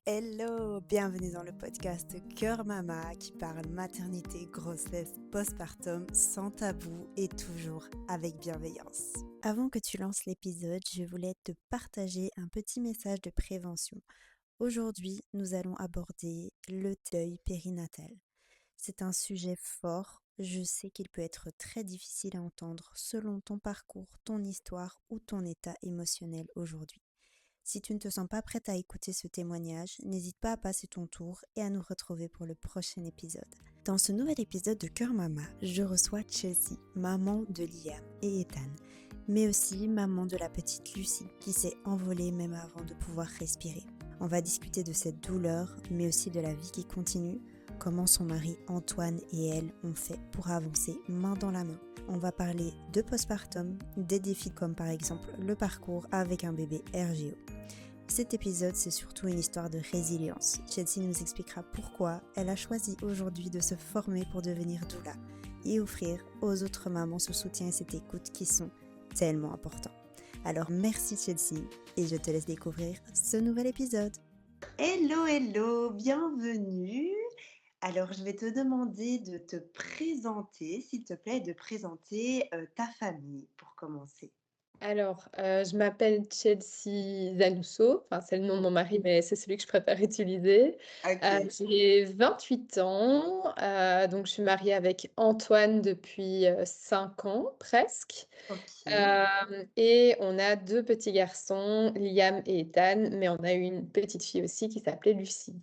Hello, bienvenue dans le podcast Cœur Mama qui parle maternité, grossesse, postpartum sans tabou et toujours avec bienveillance. Avant que tu lances l'épisode, je voulais te partager un petit message de prévention. Aujourd'hui, nous allons aborder le deuil périnatal. C'est un sujet fort, je sais qu'il peut être très difficile à entendre selon ton parcours, ton histoire ou ton état émotionnel aujourd'hui. Si tu ne te sens pas prête à écouter ce témoignage, n'hésite pas à passer ton tour et à nous retrouver pour le prochain épisode. Dans ce nouvel épisode de Cœur Mama, je reçois Chelsea, maman de Liam et Ethan, mais aussi maman de la petite Lucie qui s'est envolée même avant de pouvoir respirer. On va discuter de cette douleur, mais aussi de la vie qui continue, comment son mari Antoine et elle ont fait pour avancer main dans la main. On va parler de postpartum, des défis comme par exemple le parcours avec un bébé RGO. Cet épisode, c'est surtout une histoire de résilience. Chelsea nous expliquera pourquoi elle a choisi aujourd'hui de se former pour devenir doula et offrir aux autres mamans ce soutien et cette écoute qui sont tellement importants. Alors merci Chelsea et je te laisse découvrir ce nouvel épisode. Hello, bienvenue. Alors je vais te demander de te présenter, s'il te plaît, et de présenter ta famille pour commencer. Alors, je m'appelle Chelsea Zanusso, enfin, c'est le nom de mon mari, mais c'est celui que je préfère utiliser. Ok, J'ai 28 ans, donc je suis mariée avec Antoine depuis, 5 ans presque. ok. Et on a 2 petits garçons, Liam et Ethan, mais on a eu une petite fille aussi qui s'appelait Lucie.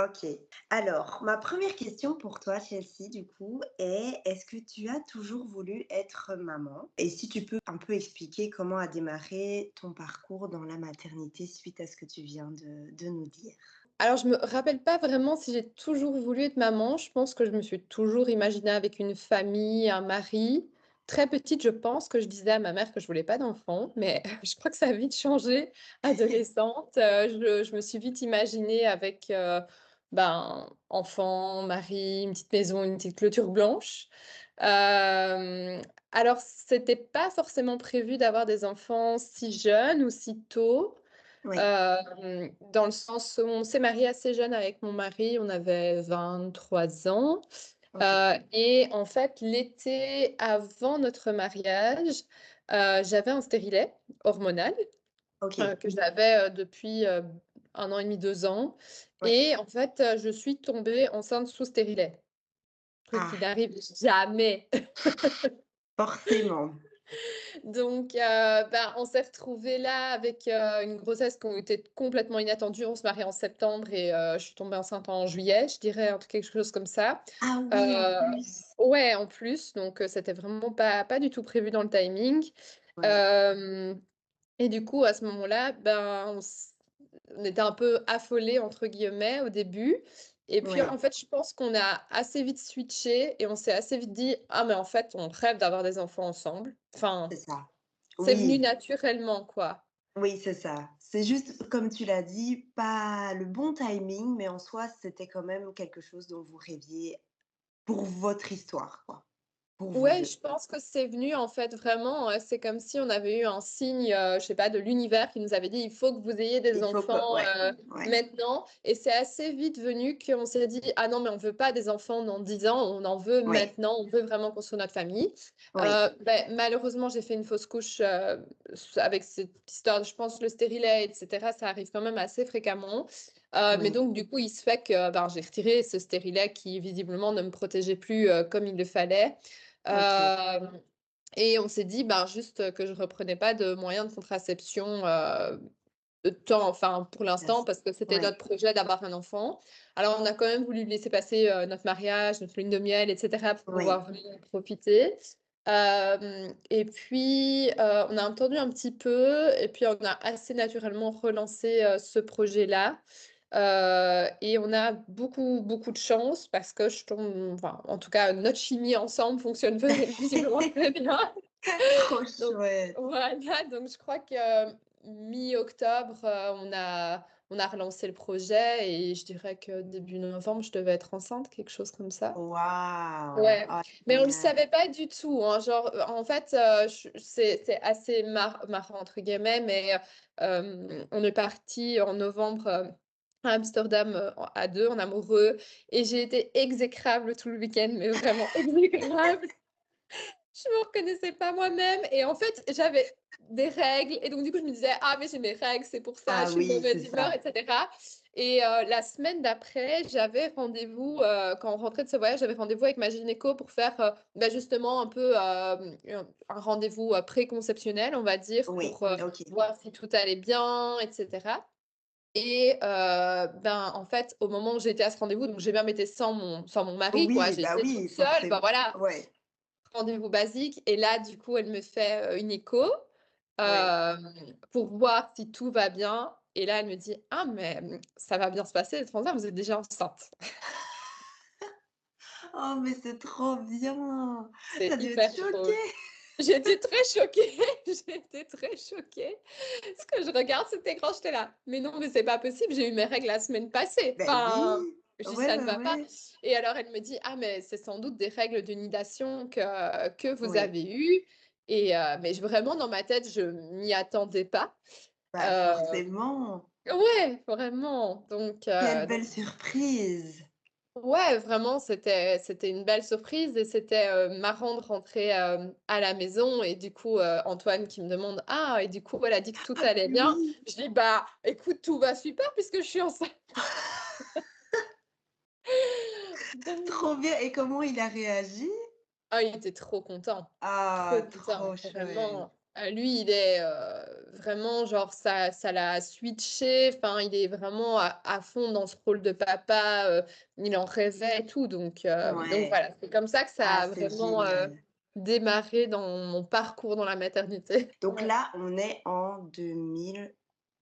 Ok. Alors, ma première question pour toi, Chelsea, du coup, est-ce que tu as toujours voulu être maman? Et si tu peux un peu expliquer comment a démarré ton parcours dans la maternité suite à ce que tu viens de nous dire. Alors je me rappelle pas vraiment si j'ai toujours voulu être maman. Je pense que je me suis toujours imaginée avec une famille, un mari. Très petite, je pense que je disais à ma mère que je voulais pas d'enfant, mais je crois que ça a vite changé. Adolescente, je me suis vite imaginée avec, enfant, mari, une petite maison, une petite clôture blanche. Hem, alors c'était pas forcément prévu d'avoir des enfants si jeunes ou si tôt. Oui, Dans le sens où on s'est mariés assez jeunes avec mon mari, on avait 23 ans, ok, et en fait, l'été avant notre mariage, j'avais un stérilet hormonal, ok. que j'avais, depuis, 1 an et demi, 2 ans Oui. et en fait, je suis tombée enceinte sous stérilet. Truc qui Ah, n'arrive jamais. forcément. Donc, on s'est retrouvés là avec, une grossesse qui ont été complètement inattendue. On se marie en septembre et je suis tombée enceinte en juillet, je dirais, un truc quelque chose comme ça. Ah oui, en Heu, plus. ouais, en plus, donc c'était vraiment pas du tout prévu dans le timing. Oui, Hem et du coup, à ce moment-là, on était un peu «affolés» entre guillemets au début et puis, oui, en fait, je pense qu'on a assez vite switché et on s'est assez vite dit: «Ah mais en fait, on rêve d'avoir des enfants ensemble». Enfin, c'est ça. c'est venu Oui. naturellement, quoi. Oui, c'est ça. C'est juste, comme tu l'as dit, pas le bon timing, mais en soi, c'était quand même quelque chose dont vous rêviez pour votre histoire, quoi, pour vous Ouais, 2. je pense que c'est venu, en fait, vraiment, c'est comme si on avait eu un signe, je sais pas, de l'univers qui nous avait dit: «Il faut que vous ayez des Il faut que enfants, ouais, ouais, maintenant» et c'est assez vite venu qu'on s'est dit: «Ah non, mais on veut pas des enfants dans 10 ans, on en veut ouais, maintenant, on veut vraiment construire notre famille». oui, Malheureusement, j'ai fait une fausse couche, avec cette histoire, je pense le stérilet et cetera, ça arrive quand même assez fréquemment. Mais oui, donc du coup, il se fait que, j'ai retiré ce stérilet qui visiblement ne me protégeait plus, comme il le fallait. OK, Hem et on s'est dit, juste, que je reprenais pas de moyens de contraception, de temps enfin, pour l'instant, merci. parce que c'était Oui, notre projet d'avoir un enfant. Alors on a quand même voulu laisser passer, notre mariage, notre lune de miel et cetera pour oui, pouvoir vraiment en profiter. Et puis, on a attendu un petit peu et puis on a assez naturellement relancé, ce projet-là. Et on a beaucoup, beaucoup de chance parce que je tombe enfin, en tout cas, notre chimie ensemble fonctionne visiblement très bien. trop Donc chouette. voilà, donc je crois que mi-octobre, on a relancé le projet et je dirais que début novembre, je devais être enceinte, quelque chose comme ça. Waouh! Ouais, Oh mais on le génial. savait pas du tout, hein, genre, en fait, c'est assez «marrant» entre guillemets, mais on est parti en novembre, à Amsterdam, à 2 en amoureux et j'ai été exécrable tout le week-end, mais vraiment exécrable. Je me reconnaissais pas moi-même et en fait, j'avais des règles et donc du coup, je me disais: «Ah mais j'ai mes règles, c'est pour ça, Ah je suis de oui, c'est mauvaise humeur» ça. et cetera et la semaine d'après, j'avais rendez-vous, quand on rentrait de ce voyage, j'avais rendez-vous avec ma gynéco pour faire, bah, justement un peu, un rendez-vous, préconceptionnel, on va dire, Oui, pour, OK. voir si tout allait bien et cetera et ben, en fait, au moment où j'étais à ce rendez-vous, donc j'ai même été sans mon mari, quoi, Oui, j'ai bah été toute oui, seule, bah, forcément. voilà. Ouais, Rendez-vous basique et là, du coup, elle me fait, une écho, ouais. pour voir si tout va bien et là, elle me dit: «Ah mais, ça va bien se passer, Franza, vous êtes déjà enceinte». Oh, mais c'est trop bien! C'est Tu dû être hyper choquée! drôle. J'étais très choquée, j'étais très choquée. Parce que je regarde cet écran, j'étais là: «Mais non, mais c'est pas possible, j'ai eu mes règles la semaine passée». Ben Enfin, oui! je dis: Ouais, «Ça ne ouais, va pas» ouais. et alors elle me dit: «Ah mais c'est sans doute des règles de nidation que vous Oui, avez eues» et mais vraiment dans ma tête, je m'y attendais pas. bah Heu, forcément. ouais, vraiment. Quelle Donc belle surprise! ouais, vraiment, c'était une belle surprise et c'était, marrant de rentrer, à la maison et du coup, Antoine qui me demande: «Ah et du coup, elle a dit que tout allait bien?» Oui! Je dis: «Bah, écoute, tout va super puisque je suis enceinte». Donc Trop bien, et comment il a réagi? ah, il était trop Ah, content, trop chouette. vraiment. Lui, il est, vraiment genre ça l'a switché, enfin, il est vraiment à fond dans ce rôle de papa, il en rêvait et tout donc Ouais. voilà, c'est comme ça que ça Ah, a c'est vraiment, génial. démarré dans mon parcours dans la maternité. Donc Ouais. là, on est en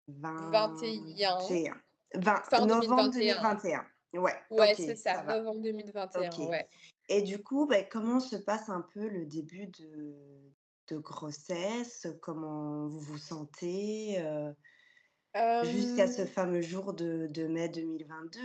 21, 2021. 20 fin novembre 2021. 2021. Ouais, Ouais, OK, c'est ça, ça va. novembre 2021, OK. ouais. Et du coup, beh, comment se passe un peu le début de grossesse? Comment vous vous sentez, jusqu'à ce Hem fameux jour de mai 2022?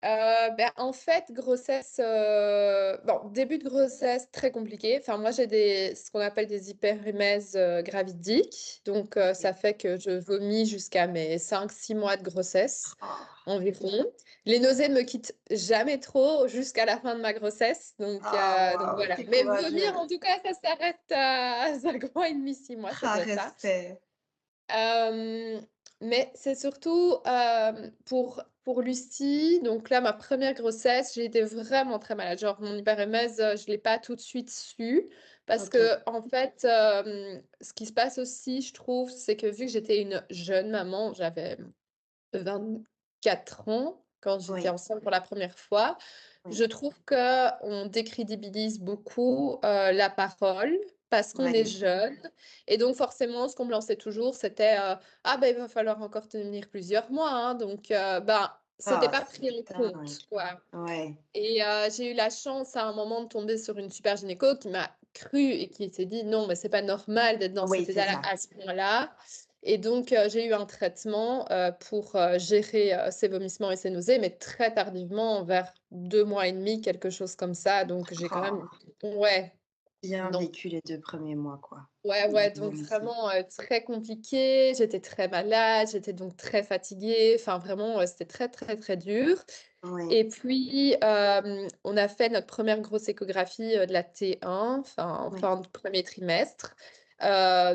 Bah, en fait, grossesse, bon, début de grossesse très compliqué. Enfin, moi, j'ai ce qu'on appelle des hyperémèses, gravidiques. Donc, ça OK. fait que je vomis jusqu'à mes 5-6 mois de grossesse Oh, environ. Les nausées ne me quittent jamais trop jusqu'à la fin de ma grossesse. ah Donc waouh, voilà. tu Mais vomir, courageuse. en tout cas, ça s'arrête à 5 mois et demi, 6 mois, ça Ah, doit être ça. respect. Hem, mais c'est surtout, pour Lucie, donc là, ma première grossesse, j'ai été vraiment très malade. Genre mon hyperémèse, je l'ai pas tout de suite su parce OK. qu'en fait, ce qui se passe aussi, je trouve, c'est que vu que j'étais une jeune maman, j'avais 24 ans quand j'étais Oui, enceinte pour la première fois. oui. Je trouve qu'on décrédibilise beaucoup, la parole parce qu'on est Oui. jeune et donc forcément, ce qu'on me lançait toujours, c'était, «Ah ben, il va falloir encore tenir plusieurs mois, hein», donc ben, c'était Ah, pas c'est pris en dingue. compte, quoi Ouais. et j'ai eu la chance à un moment de tomber sur une super gynéco qui m'a cru et qui s'est dit: «Non, mais c'est pas normal d'être dans Oui, cet c'est état-là ça. à ce point-là» et donc j'ai eu un traitement, pour, gérer, ces vomissements et ces nausées, mais très tardivement, vers 2 mois et demi, quelque chose comme ça, donc j'ai quand Oh, même ouais, bien donc vécu les 2 premiers mois, quoi, ouais, de ouais, donc vomissement. vraiment, très compliqué. J'étais très malade, j'étais donc très fatiguée, enfin vraiment, c'était très, très, très dur Oui, et puis, on a fait notre première grosse échographie, de la T1, enfin, en oui, fin de 1er trimestre.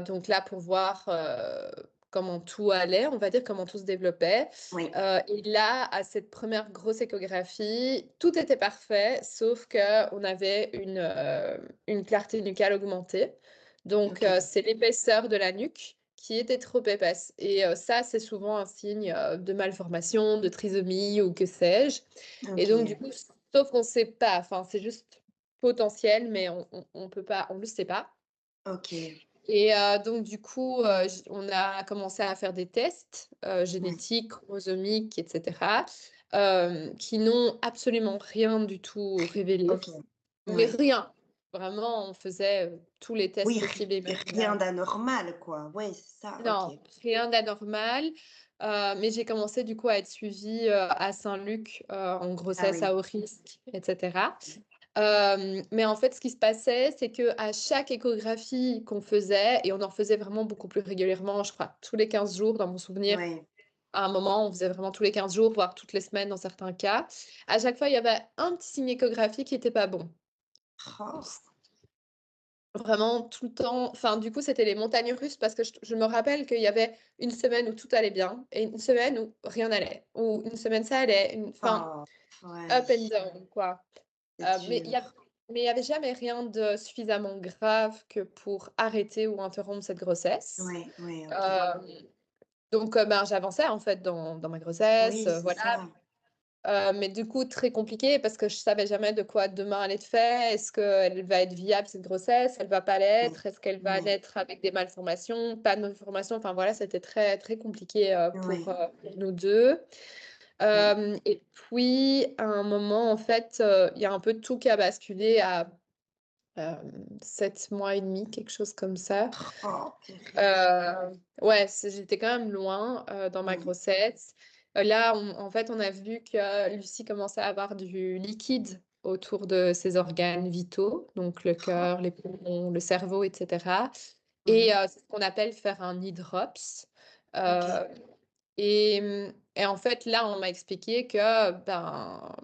Donc là, pour voir, comment tout allait, on va dire, comment tout se développait. oui. Et là, à cette première grosse échographie, tout était parfait, sauf qu'on avait une clarté nucale augmentée. Donc, OK, c'est l'épaisseur de la nuque qui était trop épaisse et ça, c'est souvent un signe, de malformation, de trisomie ou que sais-je et donc du OK, coup, sauf qu'on ne sait pas, enfin, c'est juste potentiel, mais on peut pas on le sait pas OK. et donc du coup, j on a commencé à faire des tests, Oui, génétiques, chromosomiques et cetera, qui n'ont absolument rien du tout révélé. OK. Mais Oui. rien! Vraiment, on faisait, tous les tests Oui, possibles et rien imaginables. d'anormal, quoi. Ouais, c'est ça, OK. Non, rien d'anormal, mais j'ai commencé du coup à être suivie, à Saint-Luc, en Ah grossesse oui, à haut risque et cetera. Mais en fait, ce qui se passait, c'est qu'à chaque échographie qu'on faisait et on en faisait vraiment beaucoup plus régulièrement, je crois tous les 15 jours dans mon souvenir, oui, À un moment, on faisait vraiment tous les 15 jours, voire toutes les semaines dans certains cas. À chaque fois, il y avait un petit signe échographique qui était pas bon. Oh, S Vraiment tout le temps, enfin, du coup, c'était les montagnes russes parce que je me rappelle qu'il y avait une semaine où tout allait bien et une semaine où rien n'allait, ou une semaine ça allait, enfin, oh, ouais, up and down, quoi. c'est Mais dur. il y avait jamais rien de suffisamment grave que pour arrêter ou interrompre cette grossesse. Ouais, ouais, OK. Hem, donc ben, j'avançais en fait dans ma grossesse, Oui, c'est voilà. ça. Mais du coup, très compliqué parce que je savais jamais de quoi demain allait être fait. Est-ce qu'elle va être viable cette grossesse? Elle va pas Ouais, l'être? Est-ce qu'elle va ouais, naître avec des malformations? Pas de malformations? Enfin voilà, c'était très, très compliqué, ouais, pour nous 2. ouais. Et puis à un moment, en fait, il y a un peu tout qui a basculé à, 7 mois et demi, quelque chose comme ça. Oh, purée. Ouais, j'étais quand même loin, dans ma Ouais, grossesse. Là, en fait, on a vu que Lucie commençait à avoir du liquide autour de ses organes vitaux, donc le oh, cœur, les poumons, le cerveau, et cetera. Et mhm, c'est ce qu'on appelle faire un e-drops. OK. Heu et en fait, là, on m'a expliqué que, ben,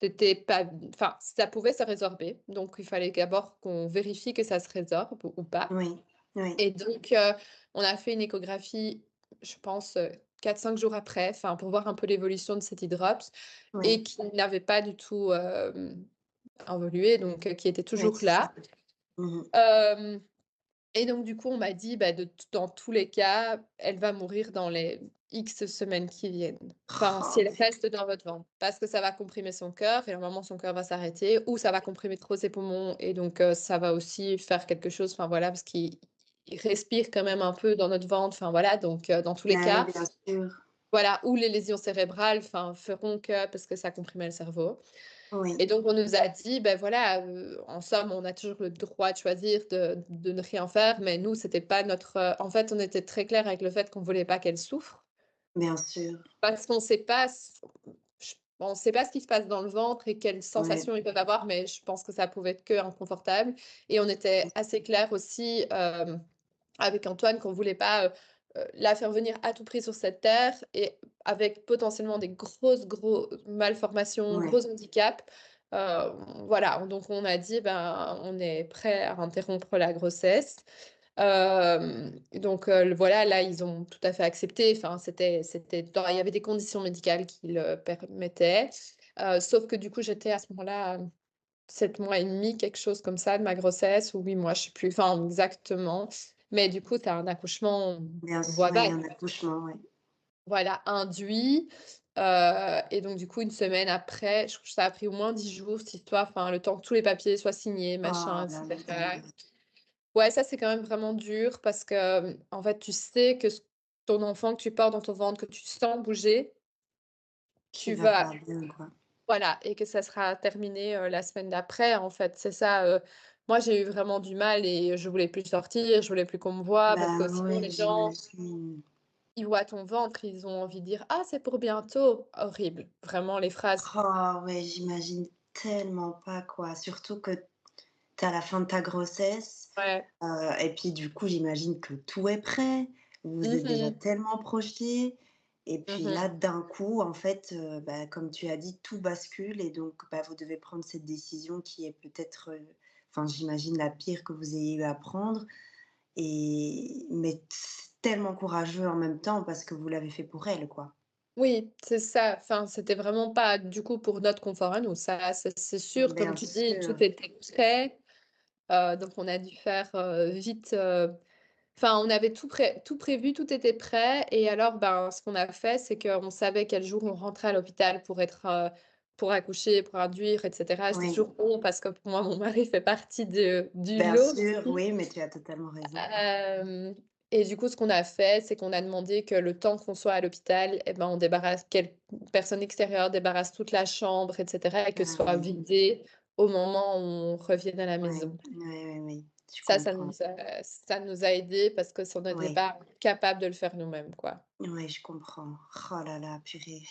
c'était pas, enfin, ça pouvait se résorber, donc il fallait d'abord qu'on vérifie que ça se résorbe ou pas. Oui, oui, Et donc, on a fait une échographie, je pense, 4-5 jours après, enfin, pour voir un peu l'évolution de cet e-drops, oui, et qui n'avait pas du tout, évolué, donc qui était oui, toujours c'est ça. là. Mhm. Hem Et donc du coup, on m'a dit: «Bah, dans tous les cas, elle va mourir dans les X semaines qui viennent. Enfin, si Oh, elle mais reste dans votre ventre. Parce que ça va comprimer son cœur et à un moment, son cœur va s'arrêter, ou ça va comprimer trop ses poumons et donc ça va aussi faire quelque chose, enfin voilà, parce qu'il respire quand même un peu dans notre ventre, enfin voilà, donc dans tous les bah oui, cas, bien sûr. voilà, ou les lésions cérébrales, enfin, feront que parce que ça comprimait le cerveau». Et Oui, donc on nous a dit: «Ben voilà, en somme, on a toujours le droit de choisir de ne rien faire», mais nous, c'était pas notre, en fait, on était très clairs avec le fait qu'on voulait pas qu'elle souffre bien sûr. parce qu'on sait pas on sait pas ce qui se passe dans le ventre et quelles Ouais, sensations ils peuvent avoir, mais je pense que ça pouvait être qu'inconfortable, et on était assez clairs aussi, avec Antoine, qu'on voulait pas, la faire venir à tout prix sur cette terre et avec potentiellement des gros malformations, ouais, gros handicaps. Heu, voilà, donc on a dit: «Ben, on est prêt à interrompre la grossesse». Donc voilà, là, ils ont tout à fait accepté. Enfin, il y avait des conditions médicales qui le permettaient. Sauf que du coup, j'étais à ce moment-là, 7 mois et demi, quelque chose comme ça, de ma grossesse, ou 8 mois, je sais plus, enfin, exactement. Mais du coup, tu as un accouchement bien en sûr, voie ouais, basse, un accouchement, ouais. voilà, induit, et donc du coup, une semaine après, je ça a pris au moins 10 jours, cette histoire, enfin, le temps que tous les papiers soient signés, Oh machin, et là là cetera. là. Ouais, ça, c'est quand même vraiment dur parce que, en fait, tu sais que ton enfant que tu portes dans ton ventre, que tu sens bouger, Qui tu va vas, pas bien, quoi. voilà, et que ça sera terminé, la semaine d'après, en fait, c'est ça. Moi, j'ai eu vraiment du mal et je voulais plus sortir, je voulais plus qu'on me voie parce Bah que sinon ouais, les gens, j'imagine. ils voient ton ventre, ils ont envie de dire: «Ah, c'est pour bientôt». Horrible, vraiment les phrases. Oh ouais, j'imagine tellement pas, quoi. Surtout que tu à la fin de ta grossesse, Ouais. et puis du coup, j'imagine que tout est prêt. Vous vous êtes déjà Mmh. tellement projetés et puis là, Mmh. d'un coup, en fait, bah, comme tu as dit, tout bascule et donc bah, vous devez prendre cette décision qui est peut-être, enfin, j'imagine la pire que vous ayez eu à prendre et mais tellement courageux en même temps parce que vous l'avez fait pour elle, quoi. Oui, c'est ça. Enfin, c'était vraiment pas, du coup, pour notre confort à nous. Ça, c'est sûr, comme Bien tu dis, sûr, tout était prêt. Donc on a dû faire, vite, enfin, on avait tout prévu, tout était prêt, et alors, ben, ce qu'on a fait, c'est qu'on savait quel jour on rentrait à l'hôpital pour être, pour accoucher, pour induire, et cetera. Je dis oui. toujours «on» parce que pour moi, mon mari fait partie du Bien lot sûr, aussi. oui, mais tu as totalement raison. Hem Et du coup, ce qu'on a fait, c'est qu'on a demandé que le temps qu'on soit à l'hôpital, et ben, on débarrasse, une personne extérieure débarrasse toute la chambre, et cetera, et que ce Ah soit oui, vidé au moment où on revienne à la ouais, maison. oui, oui, oui, je Ça comprends. ça nous a aidés parce que on n'était Oui, pas capables de le faire nous-mêmes, quoi. oui, je comprends. Oh là là, purée.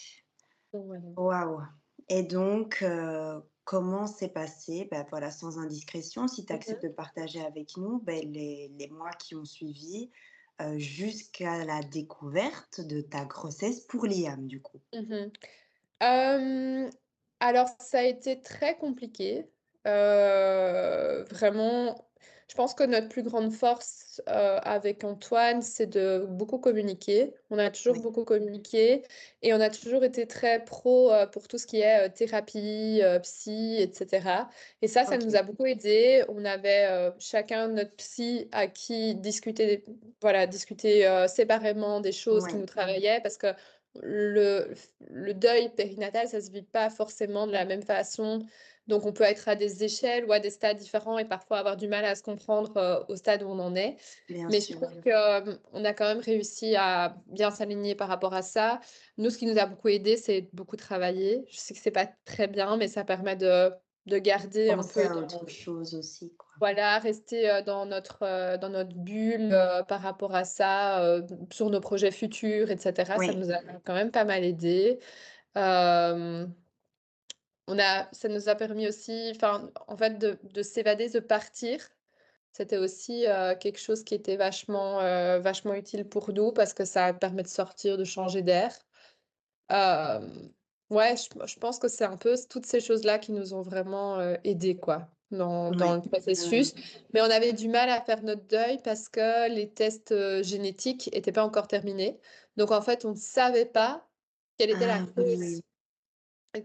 Donc voilà. Waouh! Et donc, comment s'est passé, bah, voilà, sans indiscrétion, si tu Mmh acceptes de mh. partager avec nous, beh, les mois qui ont suivi? jusqu'à la découverte de ta grossesse pour Liam, du coup? Mmh. Hem, alors ça a été très compliqué, vraiment, je pense que notre plus grande force, avec Antoine, c'est de beaucoup communiquer. On a toujours Oui, beaucoup communiqué et on a toujours été très pro, pour tout ce qui est, thérapie, psy et cetera et ça nous OK. a beaucoup aidés. On avait, chacun notre psy à qui discuter, séparément des choses qui Oui, nous travaillaient parce que le deuil périnatal, ça se vit pas forcément de la même façon. Donc, on peut être à des échelles ou à des stades différents et parfois avoir du mal à se comprendre, au stade où on en est. bien Mais je sûr. trouve que, on a quand même réussi à bien s'aligner par rapport à ça. Nous, ce qui nous a beaucoup aidé, c'est beaucoup travailler. Je sais que c'est pas très bien, mais ça permet de garder un Penser peu à autre chose aussi, quoi. voilà, rester, dans notre bulle, par rapport à ça, sur nos projets futurs et cetera. Ça Oui, nous a quand même pas mal aidés. Hem, ça nous a permis aussi, enfin, en fait, de s'évader, de partir. C'était aussi, quelque chose qui était vachement utile pour nous parce que ça permet de sortir, de changer d'air. Hem, ouais, je pense que c'est un peu toutes ces choses-là qui nous ont vraiment, aidés, quoi, dans oui, le oui. processus. Mais on avait du mal à faire notre deuil parce que les tests, génétiques étaient pas encore terminés. Donc en fait, on ne savait pas quelle était la Ah cause oui,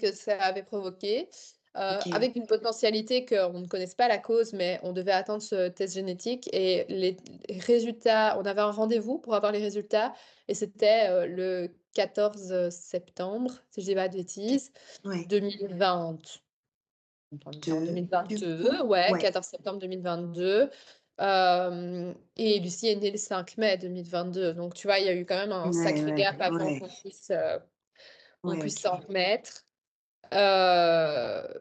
que ça avait provoqué, OK. avec une potentialité qu'on ne connaisse pas la cause, mais on devait attendre ce test génétique et les résultats, on avait un rendez-vous pour avoir les résultats et c'était, le 14 septembre, si je dis pas de bêtises, Ouais. 2020. Attends, non, 2 du 2022, coup? ouais, Ouais. 14 septembre 2022, hem et Lucie est née le 5 mai 2022, donc tu vois, il y a eu quand même un Ouais, sacré ouais, gap avant ouais. on Ouais, puisse OK. s'en remettre.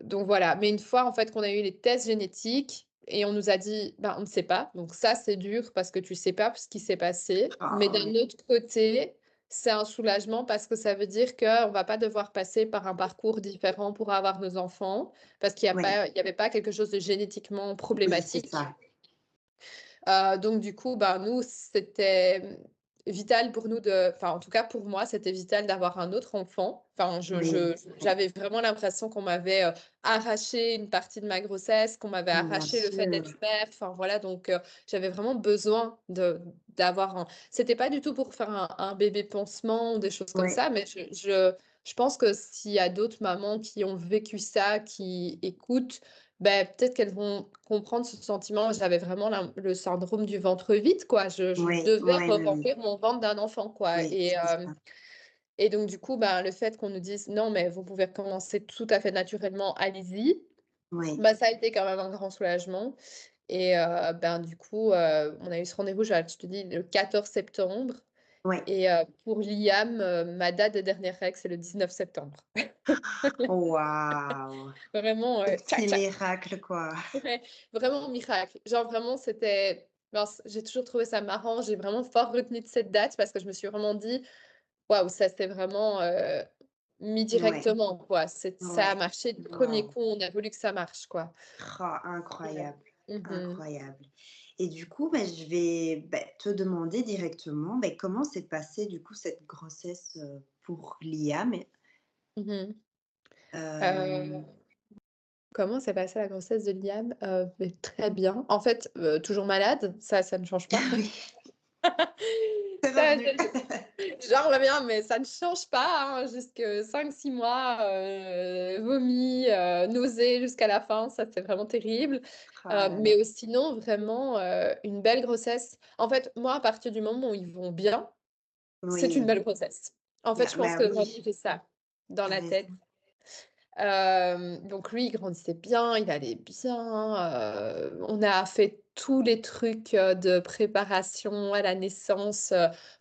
Donc voilà, mais une fois, en fait, qu'on a eu les tests génétiques et on nous a dit: «Ben, on ne sait pas». Donc ça, c'est dur parce que tu sais pas ce qui s'est passé. Mais Ah d'un ouais. autre côté, c'est un soulagement parce que ça veut dire qu'on va pas devoir passer par un parcours différent pour avoir nos enfants, parce Ouais, il y avait pas quelque chose de génétiquement oui, c'est problématique. ça. Donc du coup, ben, nous, c'était, vital pour nous enfin, en tout cas pour moi, c'était vital d'avoir un autre enfant. Enfin, Oui, j'avais vraiment l'impression qu'on m'avait, arraché une partie de ma grossesse, qu'on m'avait bien arraché le fait sûr. d'être mère. Enfin voilà, donc j'avais vraiment besoin d'avoir un c'était pas du tout pour faire un bébé pansement ou des choses comme Ouais, ça, mais je pense que s'il y a d'autres mamans qui ont vécu ça, qui écoutent, ben peut-être qu'elles vont comprendre ce sentiment. J'avais vraiment le syndrome du ventre vide, quoi. Je ouais, devais ouais, oui, oui. remplir mon ventre d'un enfant, quoi Oui, c'est ça. et donc du coup, ben, le fait qu'on nous dise: «Non, mais vous pouvez recommencer tout à fait naturellement, allez-y», Oui, bah, ça a été quand même un grand soulagement et ben, du coup, on a eu ce rendez-vous, je te dis, le 14 septembre ouais. et pour Liam, ma date de dernière règle, c'est le 19 septembre. Waouh! Vraiment, tchac, Petit tchac. miracle, quoi. Ouais, vraiment miracle. Genre vraiment c'était mince, j'ai toujours trouvé ça marrant, j'ai vraiment fort retenu de cette date parce que je me suis vraiment dit: «Waouh, ça s'est vraiment, mis Ouais, directement quoi». Ça a ouais. marché du premier Waouh! coup, on a voulu que ça marche quoi. Ah, Ouais. incroyable, Mmh. incroyable. Et du coup, bah, je vais, bah, te demander directement, bah, comment s'est passée, du coup, cette grossesse, pour Liam? Mmh. Hem, Heu, comment s'est passée la grossesse de Liam? Beh, très bien. En fait, toujours malade, ça ne change pas. oui, c'est Ça revenu. j'en reviens, mais ça ne change pas, hein, jusque 5-6 mois, vomi, nausées jusqu'à la fin, ça c'est vraiment terrible. Ah là là. Mais sinon vraiment, une belle grossesse. En fait, moi, à partir du moment où ils vont bien, c'est une Oui, belle grossesse. En fait, bah je pense bah que vraiment oui, j'ai ça dans tu la tête. raison. Donc lui, il grandissait bien, il allait bien, on a fait tous les trucs, de préparation à la naissance,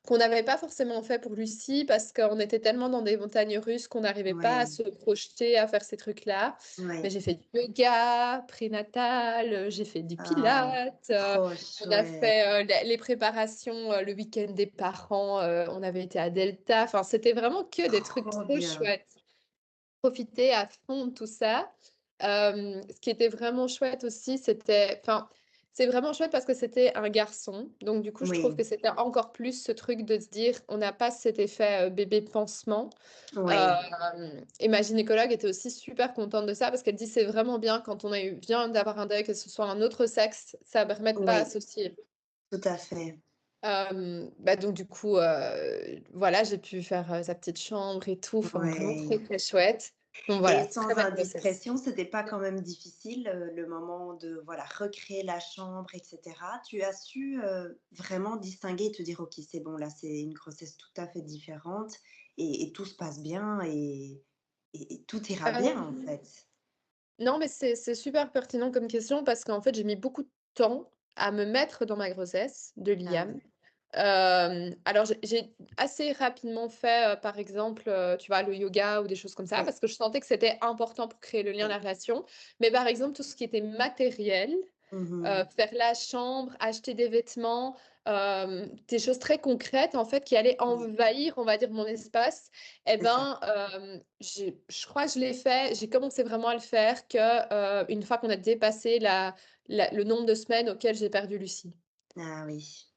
qu'on n'avait pas forcément fait pour Lucie parce qu'on était tellement dans des montagnes russes qu'on n'arrivait pas à Ouais, se projeter à faire ces trucs-là. Mais ouais. j'ai fait du yoga prénatal, j'ai fait du Ah, pilates, trop on a chouette. fait, les préparations, le week-end des parents, on avait été à Delta, enfin c'était vraiment que des trucs Trop trop bien. chouettes. Profiter à fond de tout ça. Ce qui était vraiment chouette aussi, c'était enfin, c'est vraiment chouette parce que c'était un garçon. Donc du coup, je trouve Oui, que c'était encore plus ce truc de se dire: «On n'a pas cet effet, bébé pansement». oui, Et ma gynécologue était aussi super contente de ça parce qu'elle dit: «C'est vraiment bien quand on vient d'avoir un deuil, que ce soit un autre sexe, ça permet de pas oui, associer». tout à fait. Bah, donc du coup, voilà, j'ai pu faire, sa petite chambre et tout, enfin vraiment très, Ouais. très chouette. Donc voilà, Et très sans belle grossesse. indiscrétion, c'était pas quand même difficile, le moment de, voilà, recréer la chambre et cetera? Tu as su, vraiment distinguer et te dire: «OK, c'est bon, là, c'est une grossesse tout à fait différente et tout se passe bien et tout ira bien, en Hem, fait»? non, mais c'est super pertinent comme question parce qu'en fait, j'ai mis beaucoup de temps à me mettre dans ma grossesse de Ah Liam. oui, Alors j'ai assez rapidement fait, par exemple, tu vois, le yoga ou des choses comme ça oui, parce que je sentais que c'était important pour créer le lien, la oui. relation. Mais par exemple, tout ce qui était matériel, Mmh. faire la chambre, acheter des vêtements, des choses très concrètes, en fait, qui allaient Oui. envahir, on va dire, mon espace et C'est ça. ben, je crois que je l'ai fait, j'ai commencé vraiment à le faire que, une fois qu'on a dépassé le nombre de semaines auxquelles j'ai perdu Lucie. Ah oui,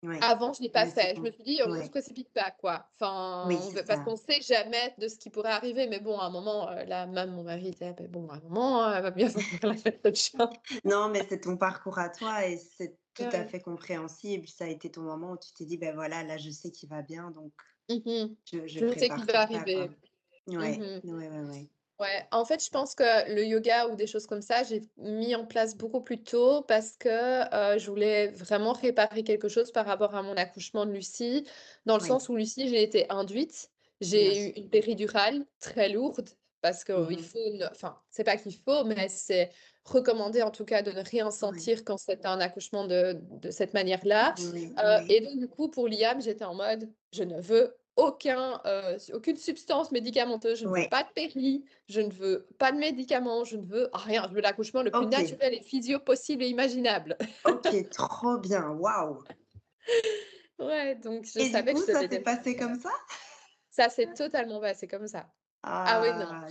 oui. Avant, je l'ai pas Oui, c'est fait. Je me bon. suis dit: «On se Oui, précipite pas, quoi». Enfin, oui, on c'est veut parce ça. qu'on sait jamais de ce qui pourrait arriver, mais bon, à un moment, là, même mon mari était: «Beh, bon, à un moment, elle va bien falloir la fête de chien». Non, mais c'est ton parcours à toi et c'est tout à Ouais. fait compréhensible. Ça a été ton moment où tu t'es dit: «Ben voilà, là, je sais qu'il va bien, donc Mmh. je Je sais qu'il prépare va tout ça, quoi». arriver. Ouais, Mmh. ouais, ouais, ouais. Ouais, en fait, je pense que le yoga ou des choses comme ça, j'ai mis en place beaucoup plus tôt parce que, je voulais vraiment réparer quelque chose par rapport à mon accouchement de Lucie, dans le Oui, sens où Lucie, j'ai été induite. bien J'ai eu sûr. une péridurale très lourde parce Mmh qu'il mh. faut ne enfin, c'est pas qu'il faut, mais c'est recommandé en tout cas de ne rien Oui, sentir quand c'est un accouchement de cette manière-là. oui, Et oui, donc du coup, pour Liam, j'étais en mode: «Je ne veux aucune substance médicamenteuse, je ne veux oui. pas de péri, je ne veux pas de médicaments, je ne veux rien, je veux l'accouchement le plus OK, naturel et physio possible et imaginable». OK, trop bien, waouh! Ouais, donc je Et du savais que coup, je ça devais s'est passé comme ça? ça s'est totalement passé comme ça. Ah oui, non. Ah,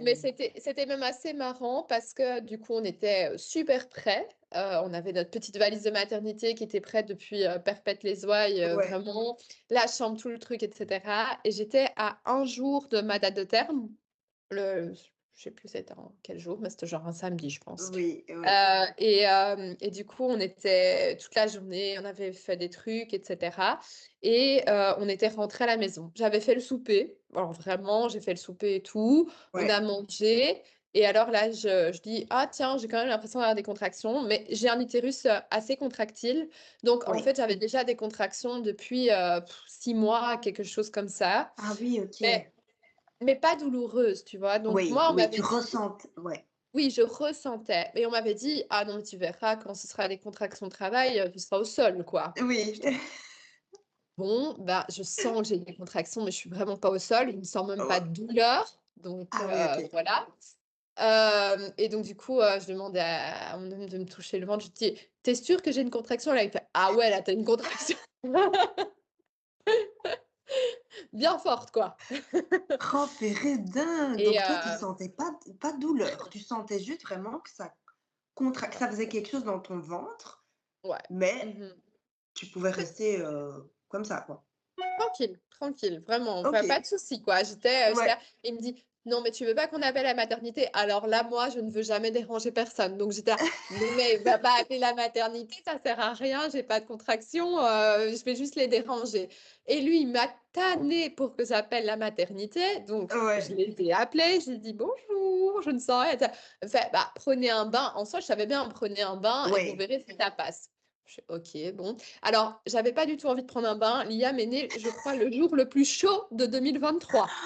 Mais génial! c'était même assez marrant parce que du coup, on était, super prêts. On avait notre petite valise de maternité qui était prête depuis, perpète-les-ouailles, Ouais, vraiment, la chambre, tout le truc et cetera et j'étais à un jour de ma date de terme. Je sais plus c'était en quel jour, mais c'était genre un samedi, je pense. oui, oui, Et du coup, on était toute la journée, on avait fait des trucs et cetera et on était rentrés à la maison. J'avais fait le souper, alors vraiment, j'ai fait le souper et tout, on ouais, a mangé et alors là, je dis: «Ah tiens, j'ai quand même l'impression d'avoir des contractions», mais j'ai un utérus, assez contractile. Donc en oui. fait, j'avais déjà des contractions depuis, 6 mois, quelque chose comme ça, Ah oui, OK. mais pas douloureuse, tu vois? Donc Oui, moi, on oui, tu m'avait dit ressentes ouais. oui, je ressentais, mais on m'avait dit: «Ah non, mais tu verras quand ce sera les contractions de travail, tu seras au sol, quoi». Oui. J'étais: «Bon, bah, je sens que j'ai des contractions, mais je suis vraiment pas au sol, je ne sens même pas de douleur, donc Ah oui, OK. voilà». Et donc du coup, je demande à mon homme de me toucher le ventre, je lui dis: «Tu es sûre que j'ai une contraction?» Là, il fait: «Ah ouais, là, tu as une contraction bien forte, quoi». Oh purée, dingue! Et Donc toi, tu sentais pas de douleur, tu sentais juste vraiment que que ouais, ça faisait quelque chose dans ton ventre, ouais. mais Mmh. tu pouvais rester, comme ça, quoi? Tranquille, tranquille, vraiment, pas OK. de souci, quoi. J'étais Ouais. là, il me dit: «Non, mais tu veux pas qu'on appelle la maternité?» Alors là, moi, je ne veux jamais déranger personne, donc j'étais là: «Non, mais va pas appeler la maternité, ça sert à rien, j'ai pas de contraction, je vais juste les déranger» et lui, il m'a tannée pour que j'appelle la maternité, donc je Ouais. les ai appelés, je lui ai dit: «Bonjour, je ne sens rien». Elle fait: «Bah, prenez un bain». En soi, je savais bien, prenez un bain et vous Ouais. verrez si ça passe. Je fais: «OK, bon». Alors, j'avais pas du tout envie de prendre un bain. Liam est né, je crois, le jour le plus chaud de 2023.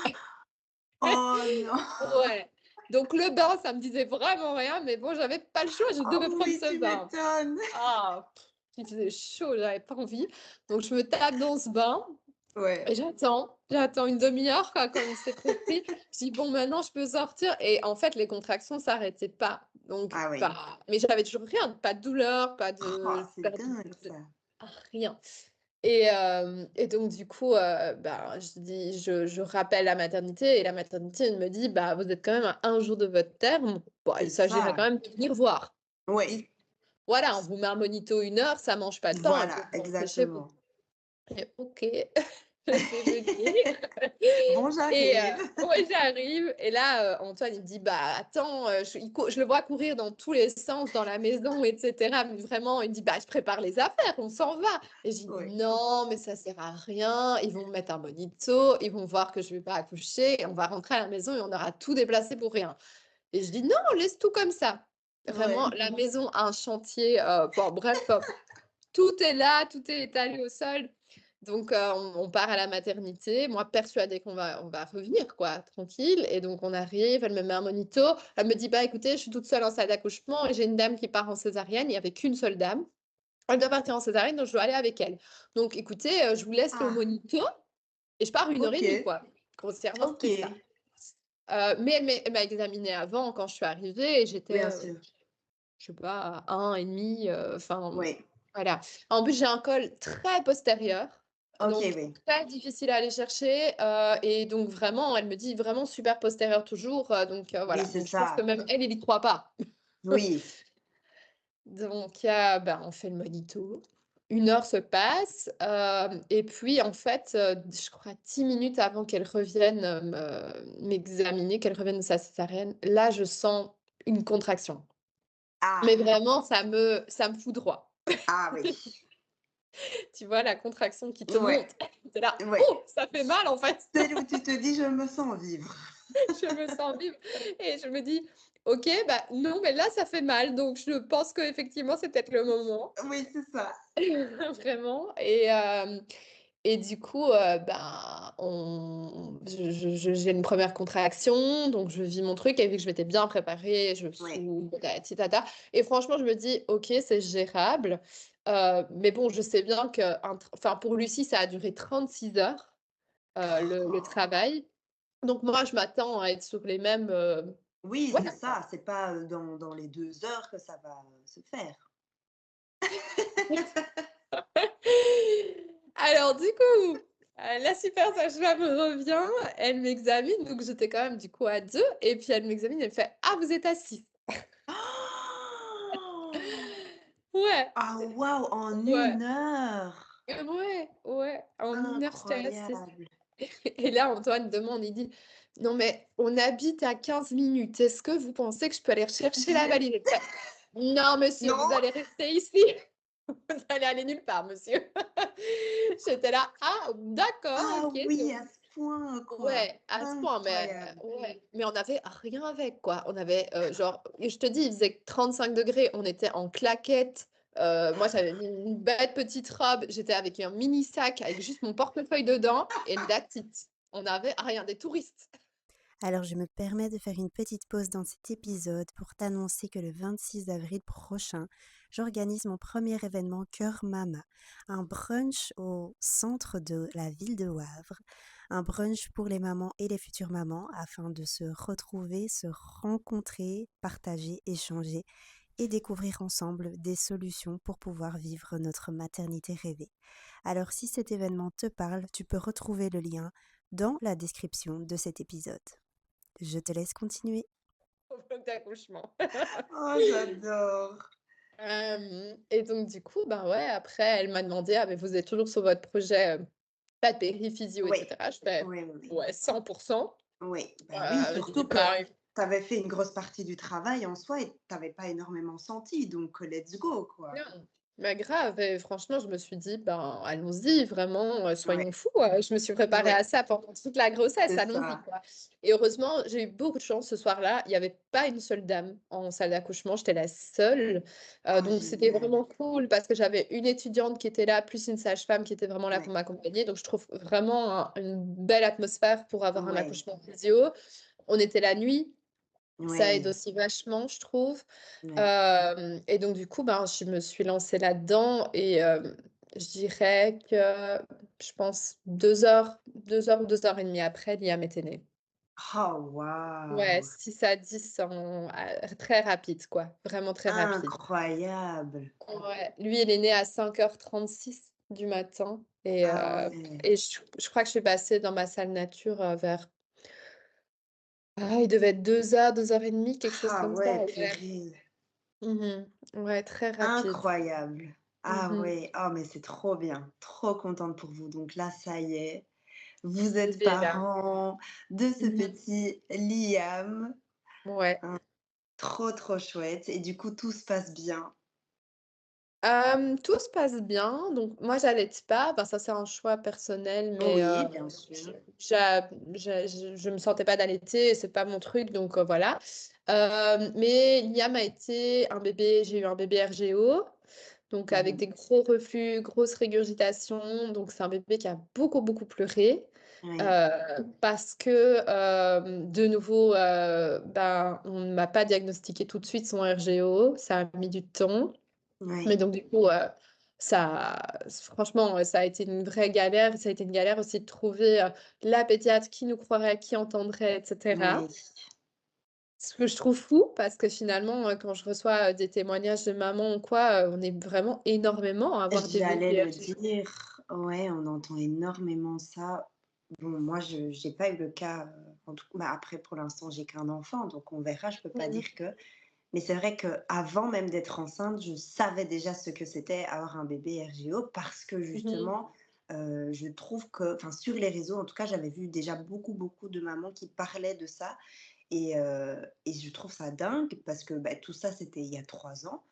Oh non! Ouais. Donc le bain, ça me disait vraiment rien, mais bon, j'avais pas le choix, je devais Oh prendre oui, ce tu bain. m'étonnes! Ah, il faisait chaud, j'avais pas envie. Donc je me tape dans ce bain et Ouais. j'attends une demi-heure quoi, comme il s'est prescrit. Je dis: «Bon, maintenant je peux sortir» et en fait, les contractions s'arrêtaient pas. Donc Ah oui. pas mais j'avais toujours rien, pas de douleur, pas Oh, de c'est perte dingue de ça. rien. Et donc du coup, ben, je rappelle la maternité et la maternité, elle me dit: «Bah, vous êtes quand même à un jour de votre terme, bah, C'est il s'agirait ça. quand même de venir voir». Je dis: Oui. voilà, on vous met un monito 1 heure, ça mange pas de pain, il faut Voilà, que vous rentrez chez vous. exactement. Et OK, je vais venir Bon, et j'arrive. ouais, j'arrive et là, Antoine, il me dit: «Bah, attends», je le vois courir dans tous les sens dans la maison et cetera, mais vraiment, il me dit: «Bah, je prépare les affaires, on s'en va» et je dis: Oui, «Non, mais ça sert à rien, ils vont me mettre un monito, ils vont voir que je vais pas accoucher et on va rentrer à la maison et on aura tout déplacé pour rien» et je dis: «Non, laisse tout comme ça». Vraiment, ouais. la maison a un chantier, bon bref, tout est là, tout est étalé au sol. Donc, on part à la maternité, moi persuadée qu'on va revenir quoi, tranquille et donc on arrive, elle me met un monito, elle me dit: «Bah, écoutez, je suis toute seule en salle d'accouchement et j'ai une dame qui part en césarienne». Il y avait qu'une seule dame. Elle doit partir en césarienne, donc je dois aller avec elle. Donc écoutez, je vous laisse le Ah, monito et je pars 1 heure et demie OK, quoi. Grossièrement, c'était ça. OK. Mais elle m'a examinée avant quand je suis arrivée et j'étais, Bien sûr. je sais pas, à 1,5, enfin, Oui. voilà. En plus, j'ai un col très postérieur, OK, donc oui. très difficile à aller chercher, et donc vraiment, elle me dit vraiment super postérieur toujours, donc Oui, voilà. c'est Donc je pense que ça. même elle, elle y croit pas. Oui. Donc ben, on fait le monito. 1 heure se passe, et puis en fait, je crois 10 minutes avant qu'elle revienne, m'examiner, qu'elle revienne de sa césarienne, là, je sens une contraction. Mais Ah, vraiment, ça me foudroie. ah oui. Tu vois la contraction qui te Ouais, monte. Tu es là: ouais. «Oh, ça fait mal en fait». Celle où tu te dis: «Je me sens vivre». Je me sens vivre et je me dis: «OK, bah, non, mais là, ça fait mal, donc je pense qu'effectivement, c'est peut-être le moment». Oui, c'est ça. Vraiment et du coup, ben, j'ai une première contraction, donc je vis mon truc et vu que je m'étais bien préparée, je me Ouais. sous patati tata et franchement, je me dis: «OK, c'est gérable». Mais bon, je sais bien enfin, pour Lucie, ça a duré 36 heures, le travail. Donc moi, je m'attends à être sur les mêmes, Oui, c'est voilà quoi. ça, c'est pas, dans les 2 heures que ça va se faire. Alors du coup, la super sage-femme revient, elle m'examine, donc j'étais quand même du coup à 2 et puis elle m'examine, elle fait: «Ah vous êtes à 6». Ouais, Ah waouh, en ouais, 1 heure! ouais, en 1 heure j'étais à 6 Incroyable! et là Antoine demande, il dit: «Non mais on habite à 15 minutes, est-ce que vous pensez que je peux aller rechercher la valise?» Je fais: «Non monsieur, vous Non? allez rester ici, vous allez aller nulle part monsieur». J'étais là: «Ah d'accord, Ah OK». oui, à ce point, quoi. Ouais, à ce point, mais Incroyable. ouais, mais on avait rien avec, quoi. On avait, genre je te dis, il faisait 35 degrés, on était en claquettes, moi j'avais mis une belle petite robe, j'étais avec un mini sac avec juste mon portefeuille dedans et that's it. On avait rien, des touristes. Alors je me permets de faire une petite pause dans cet épisode pour t'annoncer que le 26 avril prochain, j'organise mon premier événement Cœur Mama, un brunch au centre de la ville de Wavre, un brunch pour les mamans et les futures mamans afin de se retrouver, se rencontrer, partager, échanger et découvrir ensemble des solutions pour pouvoir vivre notre maternité rêvée. Alors si cet événement te parle, tu peux retrouver le lien dans la description de cet épisode. Je te laisse continuer. Au bloc d'accouchement. Oh, j'adore. Et donc du coup, ben, ouais, après elle m'a demandé: «Ah mais vous êtes toujours sur votre projet, pas de péri-physio et Oui. cetera?» Je fais: Oui, oui, oui. «Ouais, 100%». Oui, bah oui, J'ai surtout que pas tu avais fait une grosse partie du travail en soi et tu avais pas énormément senti, donc let's go, quoi. Non, mais grave et franchement, je me suis dit: «Ben, allons-y vraiment, soyons Ouais, fous». Je me suis préparée ouais, à ça pendant toute la grossesse, c'est allons-y, ça. quoi et heureusement, j'ai eu beaucoup de chance ce soir-là, il y avait pas une seule dame en salle d'accouchement, j'étais la seule, Oh, donc c'était génial. vraiment cool parce que j'avais une étudiante qui était là, plus une sage-femme qui était vraiment là pour Ouais, m'accompagner, donc je trouve vraiment une belle atmosphère pour avoir un ouais, accouchement physio. On était la nuit, ça aide ouais, aussi vachement, je trouve. ouais. Et donc du coup, ben, je me suis lancée là-dedans et je dirais que je pense 2 heures, 2 heures ou 2 heures et demie après, Liam était né. Oh, Ouais, waouh! 6 à 10 très rapide quoi, vraiment très rapide. Incroyable! Ouais, lui, il est né à 5h36 du matin et Ah ouais. je crois que je suis passée dans ma salle nature, vers il devait être 2 heures, 2 heures et demie, quelque chose Ah comme ça, ouais, ouais. purée. Mmh. Ouais, très rapide. Incroyable. Ah Mmh. ouais, ah mais c'est trop bien, trop contente pour vous. Donc là, ça y est, vous êtes Bébé là. parents de ce Mmh. petit Liam. Ouais. Hein, trop, trop chouette et du coup, tout se passe bien? Tout se passe bien, donc moi j'allaite pas, enfin ça c'est un choix personnel, mais Oui, bien je sûr. j'a je me sentais pas d'allaiter, c'est pas mon truc, donc voilà. Mais Liam a été un bébé j'ai eu un bébé RGO, donc avec Mmh. des gros reflux, grosses régurgitations, donc c'est un bébé qui a beaucoup, beaucoup pleuré, Oui, heu, parce que, de nouveau, ben, on ne m'a pas diagnostiqué tout de suite son RGO, ça a mis du temps. Mais oui, donc du coup, ça franchement, ça a été une vraie galère. Ça a été une galère aussi de trouver, la pédiatre qui nous croirait, qui entendrait et cetera. oui. Ce que je trouve fou parce que finalement, quand je reçois, des témoignages de mamans ou quoi, on est vraiment énormément à avoir des J'allais bébés le âgés. dire, ouais, on entend énormément ça. Bon, moi, je j'ai pas eu le cas, en tout bah, après pour l'instant, j'ai qu'un enfant, donc on verra, je peux pas Mmh dire mh. que mais c'est vrai qu'avant même d'être enceinte, je savais déjà ce que c'était avoir un bébé RGO parce que Mmh. justement, je trouve que enfin sur les réseaux, en tout cas, j'avais vu déjà beaucoup, beaucoup de mamans qui parlaient de ça et je trouve ça dingue parce que, bah, tout ça, c'était il y a 3 ans,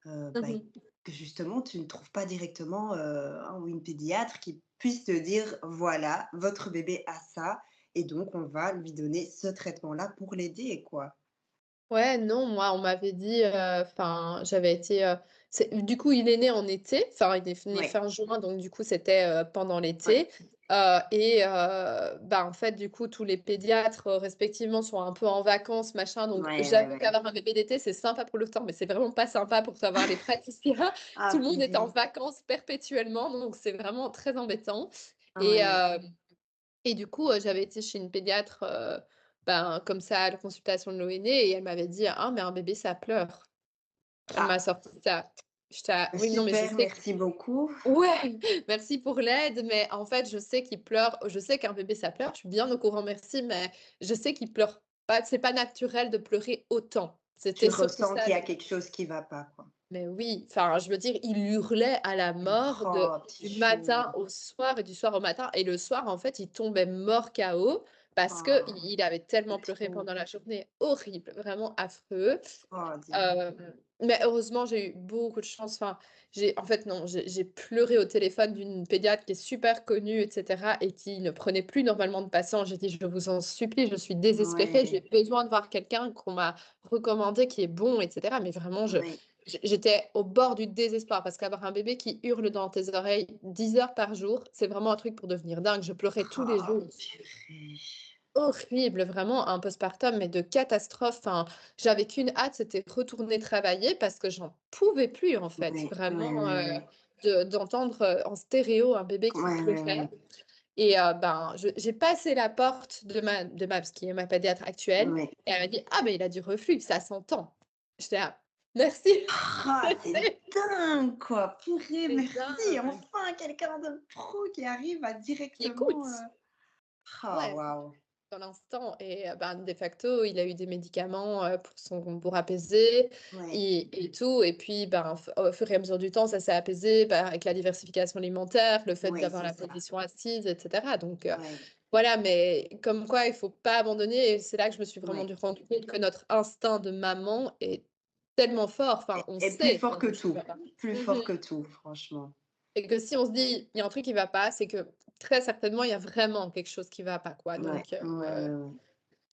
bah, Mmh. que justement tu ne trouves pas directement, un ou une pédiatre qui puisse te dire: «Voilà, votre bébé a ça et donc on va lui donner ce traitement-là pour l'aider», quoi. Ouais, non, moi, on m'avait dit, enfin, j'avais été, c'est du coup, il est né en été, enfin, il est né Ouais, fin juin, donc du coup, c'était, pendant ouais. l'été, bah, en fait, du coup, tous les pédiatres, respectivement, sont un peu en vacances, machin, donc Ouais, ouais, j'avoue ouais. qu'avoir un bébé d'été, c'est sympa pour le temps, mais c'est vraiment pas sympa pour savoir les praticiens. Tout Ah le monde est en purée. vacances perpétuellement, donc c'est vraiment très embêtant et Ouais. du coup, j'avais été chez une pédiatre, ben, comme ça à la consultation de l'ONE et elle m'avait dit: «Ah mais un bébé ça pleure». Elle m'a Ah, sorti ça. J'étais là: «Oui, non mais je super, sais que» merci beaucoup. ouais, merci pour l'aide, mais en fait je sais qu'il pleure, je sais qu'un bébé ça pleure, je suis bien au courant merci, mais je sais qu'il pleure pas, c'est pas naturel de pleurer autant. Tu C'était surtout ressens ça qu'il y a le quelque chose qui va pas, quoi. mais oui, enfin je veux dire, il hurlait à la mort Oh, petit du chou. matin au soir et du soir au matin et le soir en fait il tombait mort KO parce qu'il Oh, il avait tellement c'est pleuré trop. pendant la journée, horrible, vraiment affreux. Oh, dis donc. Mais heureusement, j'ai eu beaucoup de chance. Enfin, j'ai en fait, non, j'ai pleuré au téléphone d'une pédiatre qui est super connue et cetera et qui ne prenait plus normalement de patients. J'ai dit: «Je vous en supplie, je suis désespérée, j'ai Ouais, besoin de voir quelqu'un qu'on m'a recommandé qui est bon» et cetera. Mais vraiment, ouais. j'étais au bord du désespoir parce qu'avoir un bébé qui hurle dans tes oreilles 10 heures par jour, c'est vraiment un truc pour devenir dingue. Je pleurais tous les Oh, jours. purée. Horrible, vraiment un postpartum, mais de catastrophe. Enfin, j'avais qu'une hâte, c'était retourner travailler parce que j'en pouvais plus, en fait. Ouais, ouais, Vraiment, ouais, ouais. d'entendre, en stéréo un bébé qui Ouais, ouais, pleurait ouais. et ben, je j'ai passé la porte de ma parce qui est ma pédiatre actuelle Ouais. et elle m'a dit: «Ah, mais il a du reflux, ça s'entend». J'étais là: «Merci». Ah, c'est dingue, quoi! Purée, C'est merci! dingue. Enfin, quelqu'un de pro qui arrive à Qui directement, écoute. ah Ouais. waouh! Dans l'instant et ben, de facto, il a eu des médicaments, pour apaiser Ouais, et tout et puis, ben, au fur et à mesure du temps, ça s'est apaisé, bah, avec la diversification alimentaire, le fait oui, d'avoir c'est la ça. position assise et cetera donc Ouais, voilà, mais comme quoi il faut pas abandonner et c'est là que je me suis vraiment ouais. dû rendre compte que notre instinct de maman est tellement fort, enfin, on Et plus sait fort quand que quelque chose tout, va pas. plus Mmh. fort que tout, franchement. Et que si on se dit: «Il y a un truc qui va pas», c'est que très certainement, il y a vraiment quelque chose qui va pas, quoi Ouais, donc ouais, ouais, ouais.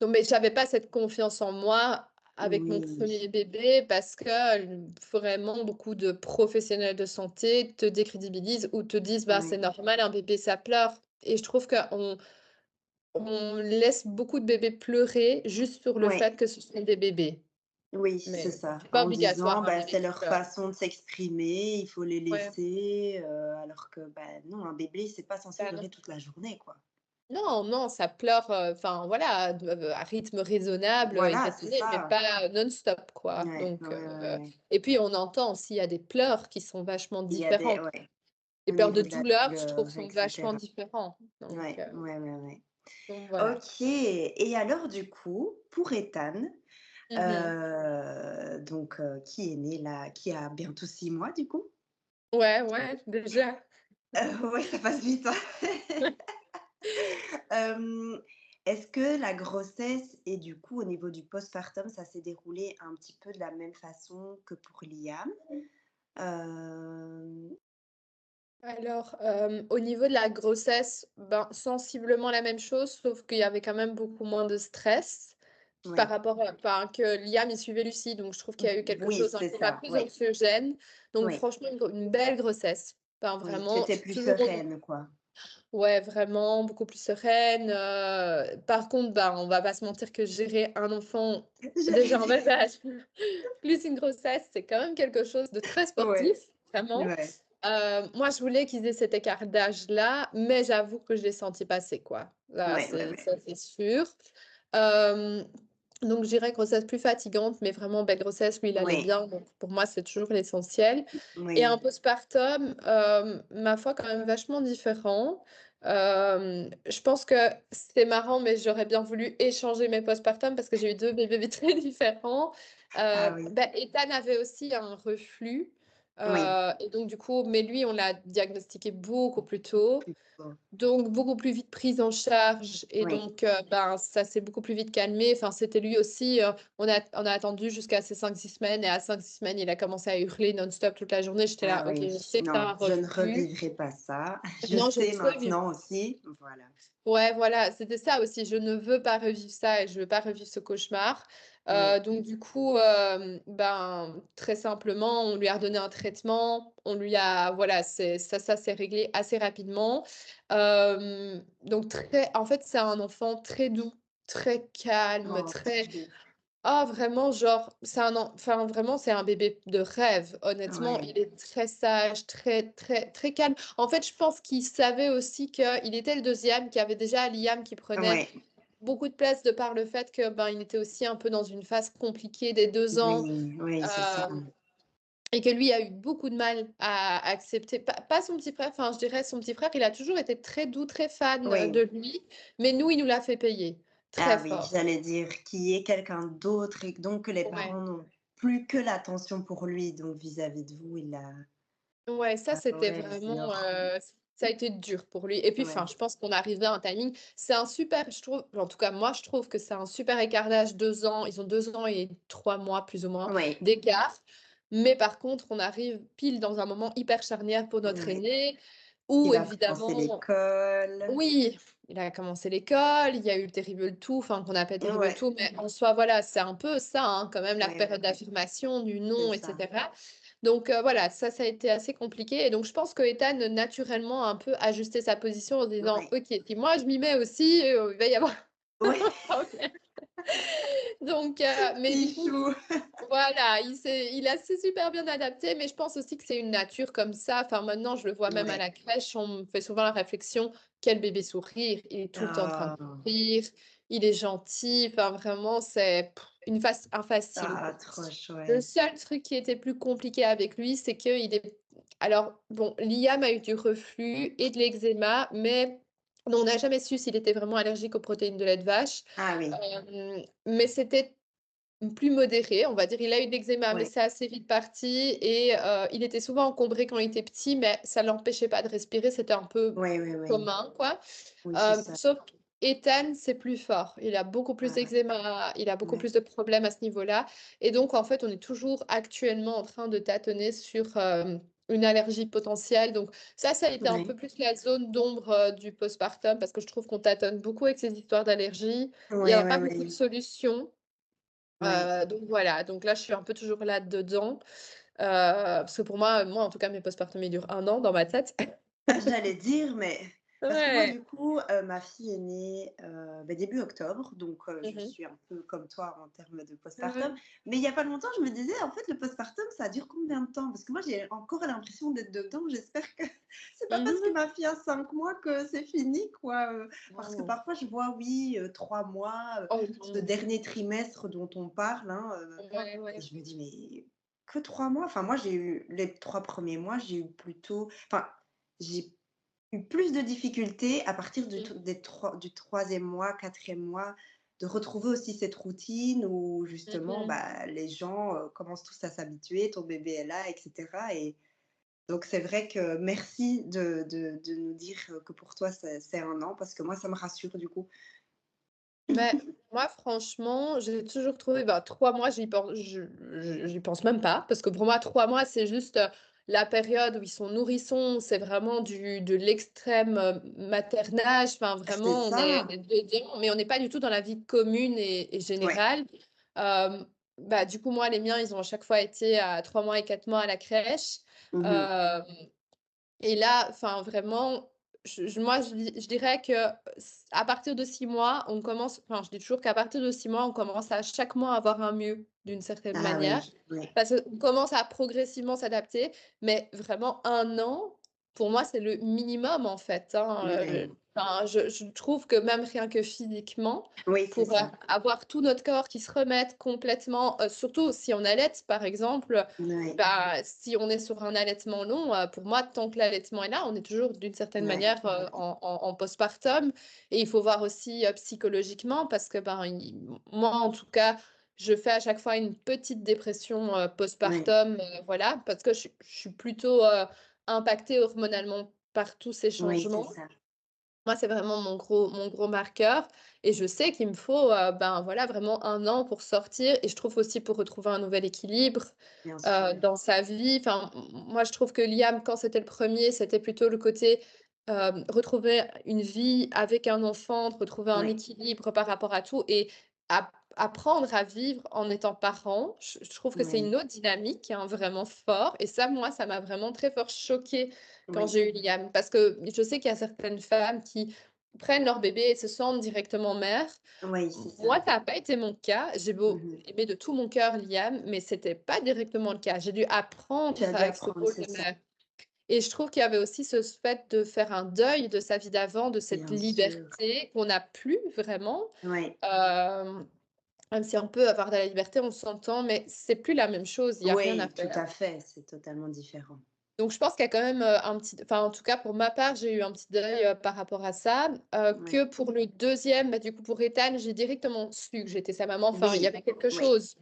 non, mais j'avais pas cette confiance en moi avec mon Oui, premier bébé parce que, vraiment beaucoup de professionnels de santé te décrédibilisent ou te disent: «Bah, c'est ouais, normal, un bébé ça pleure» et je trouve qu'on laisse beaucoup de bébés pleurer juste sur le ouais, fait que ce sont des bébés. oui, c'est Mais ça. c'est pas En disant, obligatoire un bah, bébé c'est qui leur pleure. façon de s'exprimer, il faut les Ouais, laisser, alors que, bah, non, un bébé, c'est pas censé bah, non. pleurer toute la journée, quoi. Non, non, ça pleure, enfin voilà, à rythme raisonnable, il Voilà, peut c'est saigner, mais ça. pas non-stop, quoi. Ouais, Donc, ouais, ouais, ouais. et puis on entend aussi, il y a des pleurs qui sont vachement Il y a des différents. ouais, Les au pleurs de niveau de la douleur, je trouve, douleur sont et vachement cetera. différents. Ouais, ouais, ouais, ouais. Donc voilà. OK et alors du coup, pour Ethan, Mmh. Qui est né là, qui a bientôt 6 mois du coup. Ouais, ouais, déjà. Ouais, ça passe vite, hein. Hem, Est-ce que la grossesse et du coup au niveau du postpartum, ça s'est déroulé un petit peu de la même façon que pour Liam? Hem, Alors, au niveau de la grossesse, ben, sensiblement la même chose, sauf qu'il y avait quand même beaucoup moins de stress par ouais. rapport à enfin, que Liam, il suivait Lucie, donc je trouve qu'il y a eu quelque Oui, chose, un c'est climat ça, plus ouais, anxiogène. Donc ouais, franchement, une belle grossesse. Enfin, oui. Tu vraiment, étais plus toujours sereine, quoi. ouais, vraiment beaucoup plus sereine, par contre, ben, on va pas se mentir que gérer un enfant J'allais déjà en dire bas âge, plus une grossesse, c'est quand même quelque chose de très sportif, ouais, vraiment. ouais, Moi, je voulais qu'ils aient cet écart d'âge-là, mais j'avoue que je l'ai senti passer, quoi. Là, ouais, ouais, c'est ouais. ça, c'est sûr. Hem, donc je dirais grossesse plus fatigante, mais vraiment belle grossesse. Lui, il allait Ouais, bien, donc pour moi, c'est toujours l'essentiel. Et un oui. postpartum, ma foi, quand même vachement différent. Je pense que c'est marrant, mais j'aurais bien voulu échanger mes postpartum parce que j'ai eu 2 bébés très différents. Ah oui, Bah, Ethan avait aussi un reflux, oui, et donc du coup mais lui, on l'a diagnostiqué beaucoup plus tôt. plus tôt. Donc beaucoup plus vite prise en charge et Oui. donc ben, ça s'est beaucoup plus vite calmé. Enfin, c'était lui aussi, on a attendu jusqu'à ses 5-6 semaines et à 5-6 semaines, il a commencé à hurler non-stop toute la journée. J'étais Ah là: «OK, oui, je sais que tu as non, un je ne reflux». revivrai pas ça. Je Non, je sais ne revivre maintenant aussi, voilà. Ouais, voilà, c'était ça aussi. Je ne veux pas revivre ça et je veux pas revivre ce cauchemar. Oui, Donc du coup, ben, très simplement, on lui a redonné un traitement. On lui a voilà, c'est ça s'est réglé assez rapidement. Donc très en fait, c'est un enfant très doux, très calme, oh, très trop beau. ah vraiment, genre, c'est un en enfin vraiment, c'est un bébé de rêve. Honnêtement, Ouais, il est très sage, très, très, très calme. En fait, je pense qu'il savait aussi qu'il était le deuxième, qu'il y avait déjà Liam qui prenait ouais, beaucoup de place de par le fait que, ben, il était aussi un peu dans une phase compliquée des 2 ans, oui, oui, c'est ça. hem et que lui a eu beaucoup de mal à accepter pas son petit frère, enfin, je dirais son petit frère, il a toujours été très doux, très fan, de Oui. lui, mais nous, il nous l'a fait payer, très Ah oui, fort. j'allais dire qu'il y ait quelqu'un d'autre et donc que les Ouais. parents n'ont plus que l'attention pour lui, donc vis-à-vis de vous, il a Ouais, ça, c'était ouais, c'est vraiment, hors ça a été dur pour lui et puis, ouais, enfin, je pense qu'on est arrivé à un timing c'est un super je trouve en tout cas, moi, je trouve que c'est un super écart d'âge, 2 ans. Ils ont 2 ans et 3 mois plus ou moins ouais, d'écart. Mais par contre, on arrive pile dans un moment hyper charnière pour notre ouais. aîné Il où va commencer évidemment l'école. oui, il a commencé l'école, il y a eu le terrible tout, enfin qu'on appelle terrible Ouais, tout, mais en soi, voilà, c'est un peu ça, hein, quand même, la ouais, période ouais, ouais, d'affirmation du c'est non, et ça. cetera. Donc voilà, ça a été assez compliqué et donc je pense que Ethan, naturellement, a un peu ajusté sa position en se disant: Ouais. «OK, si moi je m'y mets aussi, il va y avoir Ouais, un problème». Donc mais du coup Pichou. voilà, il a s'est super bien adapté, mais je pense aussi que c'est une nature comme ça. Enfin, maintenant, je le vois même à Ouais. la crèche, on me fait souvent la réflexion: «Quel bébé sourire, il est tout le temps en train de Oh, sourire, il est gentil». Enfin, vraiment, c'est une face un facile, ah, quoi. trop Le chouette. seul truc qui était plus compliqué avec lui, c'est qu'il est alors bon, Liam a eu du reflux et de l'eczéma, mais on n'a jamais su s'il était vraiment allergique aux protéines de lait de vache. Ah oui, Mais c'était plus modéré, on va dire. Il a eu de l'eczéma, mais ouais. c'est assez vite parti et il était souvent encombré quand il était petit, mais ça l'empêchait pas de respirer, c'était un peu Oui, oui, oui. commun, quoi. Oui, c'est ça. Sauf qu'Ethan, c'est plus fort. Il a beaucoup plus Ah, d'eczéma, il a beaucoup ouais. plus de problèmes à ce niveau-là et donc en fait, on est toujours actuellement en train de tâtonner sur, une allergie potentielle. Donc ça a été un Ouais. peu plus la zone d'ombre, du postpartum parce que je trouve qu'on tâtonne beaucoup avec ces histoires d'allergies. Il y Ouais, a ouais, pas beaucoup de ouais. solutions. Ouais. Donc voilà, donc là, je suis un peu toujours là-dedans, parce que pour moi, en tout cas, mes postpartum, ils durent 1 an dans ma tête. Ah, j'allais dire, mais parce que moi, Ouais. du coup, ma fille est née, début octobre, donc je Mmh. suis un peu comme toi en termes de postpartum. Ouais. Mais il y a pas longtemps, je me disais: «En fait, le postpartum, ça dure combien de temps?» parce que moi, j'ai encore l'impression d'être dedans. J'espère que c'est pas parce que Mmh. ma fille a 5 mois que c'est fini, quoi, parce que Non. parfois je vois, oui, 3 mois, Oh ce non. dernier trimestre dont on parle, hein, Ouais, et ouais. je me dis: «Mais que 3 mois?» enfin, moi, j'ai eu les 3 premiers mois, j'ai eu plutôt enfin, j'ai eu plus de difficultés à partir Mmh. du 3e mois, 4e mois. de retrouver aussi cette routine où justement, Mmh. bah, les gens, commencent tous à s'habituer, ton bébé est là et cetera et donc c'est vrai que merci de nous dire, que pour toi c'est 1 an parce que moi ça me rassure du coup. Mais moi, franchement, j'ai toujours trouvé, bah, 3 mois, j'y pense même pas, parce que pour moi, 3 mois, c'est juste, la période où ils sont nourrissons, c'est vraiment de l'extrême, maternage, enfin, C'est vraiment, on ça, est dedans, mais on n'est pas du tout dans la vie commune et ouais. générale. Bah, du coup, moi, les miens, ils ont à chaque fois été à 3 mois et 4 mois à la crèche. Mmh. Hem Et là, enfin vraiment, je dirais que à partir de 6 mois, on commence enfin, je dis toujours qu'à partir de 6 mois, on commence à chaque mois avoir un mieux, d'une certaine Ah manière. oui, oui. Parce qu'on commence à progressivement s'adapter, mais vraiment 1 an, pour moi, c'est le minimum en fait, hein, Ouais. enfin, je trouve que même rien que physiquement, Oui, c'est pour, ça. avoir tout notre corps qui se remette complètement, surtout si on allaite par exemple, Ouais, bah, si on est sur un allaitement long, pour moi, tant que l'allaitement est là, on est toujours d'une certaine ouais, manière, en postpartum et il faut voir aussi, psychologiquement parce que, ben, moi en tout cas, je fais à chaque fois une petite dépression, ouais. postpartum, voilà, parce que je suis plutôt, impactée hormonalement par tous ces Oui, c'est changements. ça, Moi, c'est vraiment mon gros marqueur et je sais qu'il me faut, ben, voilà, vraiment 1 an pour sortir et je trouve aussi pour retrouver un nouvel équilibre, bien sûr. dans sa vie. Enfin, moi, je trouve que Liam, quand c'était le premier, c'était plutôt le côté, retrouver une vie avec un enfant, de retrouver un Ouais, équilibre par rapport à tout et apprendre à vivre en étant parent. Je trouve que c'est ouais, une autre dynamique, hein, vraiment fort et ça, moi, ça m'a vraiment très fort choquée quand oui, j'ai eu Liam. Parce que je sais qu'il y a certaines femmes qui prennent leur bébé et se sentent directement mères. oui, c'est ça. Moi, ça n'a pas été mon cas. J'ai beau Mmh. aimer de tout mon cœur Liam, mais c'était pas directement le cas. J'ai dû Tu apprendre as dû avec ce apprendre, rôle c'est de ça, mère. Et je trouve qu'il y avait aussi ce fait de faire un deuil de sa vie d'avant, de cette bien sûr. liberté qu'on n'a plus vraiment. Ouais, Hem, Même si on peut avoir de la liberté, on s'entend, mais c'est plus la même chose, il y a rien à oui, tout faire. à fait, c'est totalement différent. Donc je pense qu'il y a quand même, un petit enfin, en tout cas pour ma part, j'ai eu un petit deuil, par rapport à ça, Ouais. que pour le deuxième, bah, du coup pour Ethan, j'ai directement su que j'étais sa maman. Enfin, il y Oui, avait quelque oui, chose.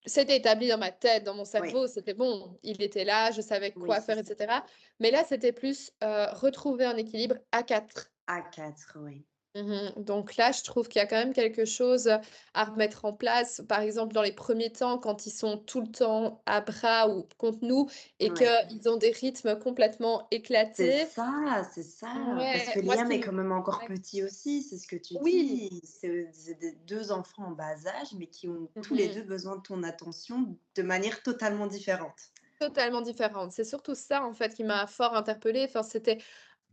C'était établi dans ma tête, dans mon oui, cerveau, c'était bon, il était là, je savais oui, quoi c'est faire et ça. cetera. Mais là, c'était plus, retrouver un équilibre à 4. À 4, oui. Donc là, je trouve qu'il y a quand même quelque chose, à remettre en place. Par exemple, dans les premiers temps, quand ils sont tout le temps à bras ou contre nous et Ouais. qu'ils ont des rythmes complètement éclatés. C'est ça, parce que Ouais, moi ce Liam qui est me quand même encore ouais, petit aussi, c'est ce que tu oui, dis. C'est des 2 enfants en bas âge, mais qui ont tous les mmh 2 besoin de ton attention de manière totalement différente. totalement différente. C'est surtout ça, en fait, qui m'a fort interpellée. Enfin, c'était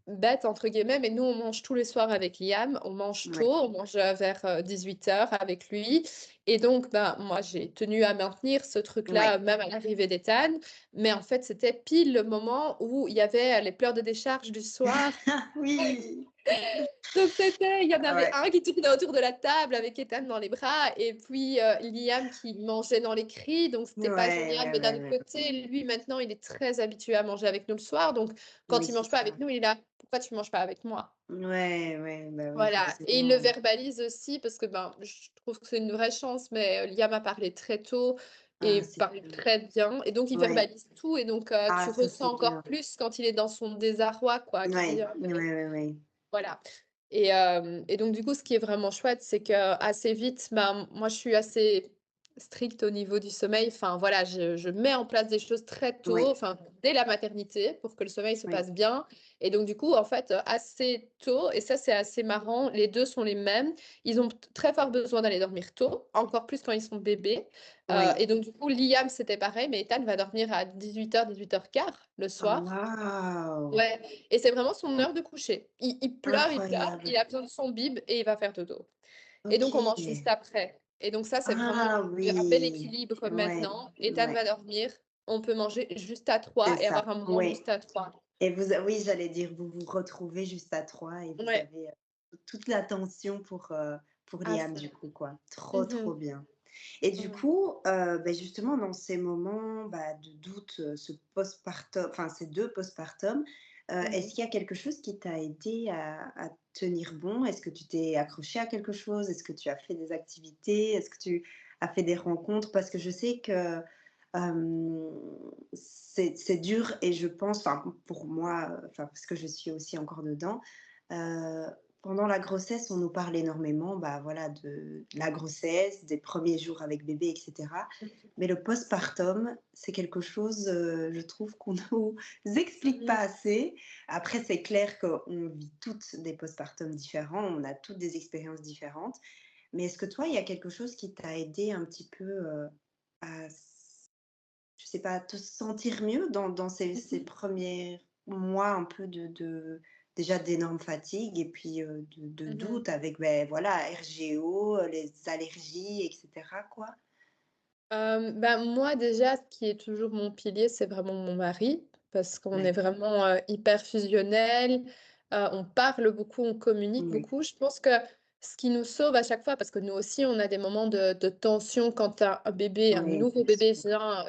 bête entre guillemets, mais nous on mange tous les soirs avec Liam, on mange Ouais, tôt, on mange, vers, 18 h avec lui et donc ben, moi j'ai tenu à maintenir ce ouais. truc-là, même à l'arrivée d'Ethan, mais en fait, c'était pile le moment où il y avait les pleurs de décharge du soir. Oui! Donc c'était il y en Ah avait ouais, un qui tournait autour de la table avec Ethan dans les bras et puis, Liam qui mangeait dans les cris, donc c'était pas ouais, génial. ouais, Mais d'un ouais, autre ouais. côté, lui maintenant, il est très habitué à manger avec nous le soir, donc Oui, quand il c'est mange pas ça. avec nous, il est là: «Pourquoi tu manges pas avec moi?» Ouais, ouais, bah oui, Voilà et il le forcément. verbalise aussi parce que, ben, je trouve que c'est une vraie chance, mais, Liam a parlé très tôt Ah, et c'est parle bien. très bien et donc il Ouais. verbalise tout et donc, Ah, tu ça, ressens c'est encore bien. plus quand il est dans son désarroi quoi, qui dit: Ouais, «Oh ouais, mais» ouais, ouais. voilà et donc du coup, ce qui est vraiment chouette, c'est qu'assez vite, ben, moi, je suis assez stricte au niveau du sommeil. Enfin, voilà, je mets en place des choses très tôt, Oui, enfin, dès la maternité pour que le sommeil se oui. passe bien et donc du coup, en fait, assez tôt et ça, c'est assez marrant, les 2 sont les mêmes. Ils ont très fort besoin d'aller dormir tôt, encore plus quand ils sont bébés, Oui. et donc du coup, Liam, c'était pareil, mais Ethan va dormir à 18 h 18 h 15 le Oh soir. waouh! Ouais et c'est vraiment son heure de coucher. Il pleure, Incroyable. il a besoin de son bib et il va faire dodo et donc on mange juste OK. après et donc ça, c'est vraiment Ah un bel oui! équilibre Ouais, maintenant. Ethan ouais, va dormir, on peut manger juste à c'est 3 et ça. avoir un moment Oui. juste à 3. Et oui, j'allais dire, vous vous retrouvez juste à 3 et vous Ouais, avez, toute l'attention pour à Liam du fond. coup, quoi. Trop, Mmh trop bien. Et du mh. coup, justement dans ces moments, bah, de doute, ce postpartum enfin ces 2 postpartum, Est-ce Mmh. qu'il y a quelque chose qui t'a aidé à tenir bon? Est-ce que tu t'es accroché à quelque chose? Est-ce que tu as fait des activités? Est-ce que tu as fait des rencontres? Parce que je sais que, hem, c'est dur et je pense, enfin, pour moi, enfin, parce que je suis aussi encore dedans, heu, pendant la grossesse, on nous parle énormément, bah, voilà, de la grossesse, des premiers jours avec bébé et cetera. Mais le postpartum, c'est quelque chose, je trouve qu'on nous explique pas Mmh. assez. Après, c'est clair qu'on vit toutes des postpartums différents, on a toutes des expériences différentes. Mais est-ce que toi, il y a quelque chose qui t'a aidé un petit peu, à s je sais pas, te sentir mieux dans ces Mmh. premiers mois un peu de déjà d'énorme fatigue et puis, de Mmh. doute avec, beh, voilà, RGO, les allergies et cetera, quoi? Bah, moi déjà, ce qui est toujours mon pilier, c'est vraiment mon mari, parce qu'on est Ouais, vraiment, hyper fusionnels, on parle beaucoup, on communique oui, beaucoup. Je pense que ce qui nous sauve à chaque fois, parce que nous aussi, on a des moments de tension quand un bébé, un oui, nouveau bien bébé sûr.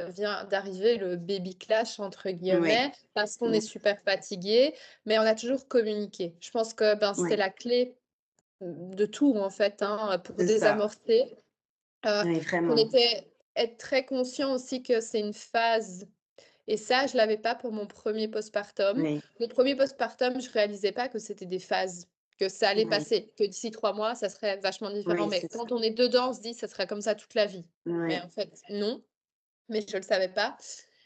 vient d'arriver, le «baby clash» entre Oui, guillemets, parce qu'on est mmh, super fatigué, mais on a toujours communiqué. Je pense que, ben, c'est oui, la clé, de tout en fait, hein, pour c'est ça. désamorcer. Oui, Qu'on vraiment. était être très conscient aussi que c'est une phase et ça, je l'avais pas pour mon premier postpartum. Oui, Mon premier postpartum, je réalisais pas que c'était des phases, que ça allait oui, passer, que d'ici 3 mois, ça serait vachement différent. oui, Mais c'est ça. quand on est dedans, on se dit: «Ça sera comme ça toute la vie». Mais Oui, en fait, non, mais je le savais pas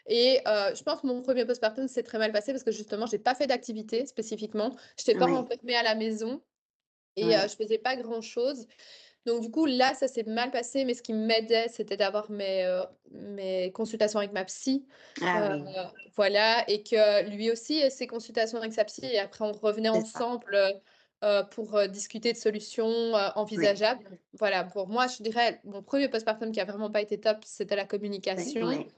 et je pense que mon premier postpartum s'est très mal passé parce que justement, j'ai pas fait d'activité spécifiquement. J'étais pas oui, renfermée à la maison et oui. je faisais pas grand-chose. Donc du coup, là, ça s'est mal passé, mais ce qui m'aidait, c'était d'avoir mes consultations avec ma psy, Ah heu, oui, voilà et que lui aussi ait ses consultations avec sa psy et après on revenait c'est ça. ensemble, pour, discuter de solutions, Oui, envisageables. Voilà, pour moi, je dirais, mon premier postpartum qui a vraiment pas été top, c'était la oui, communication. oui,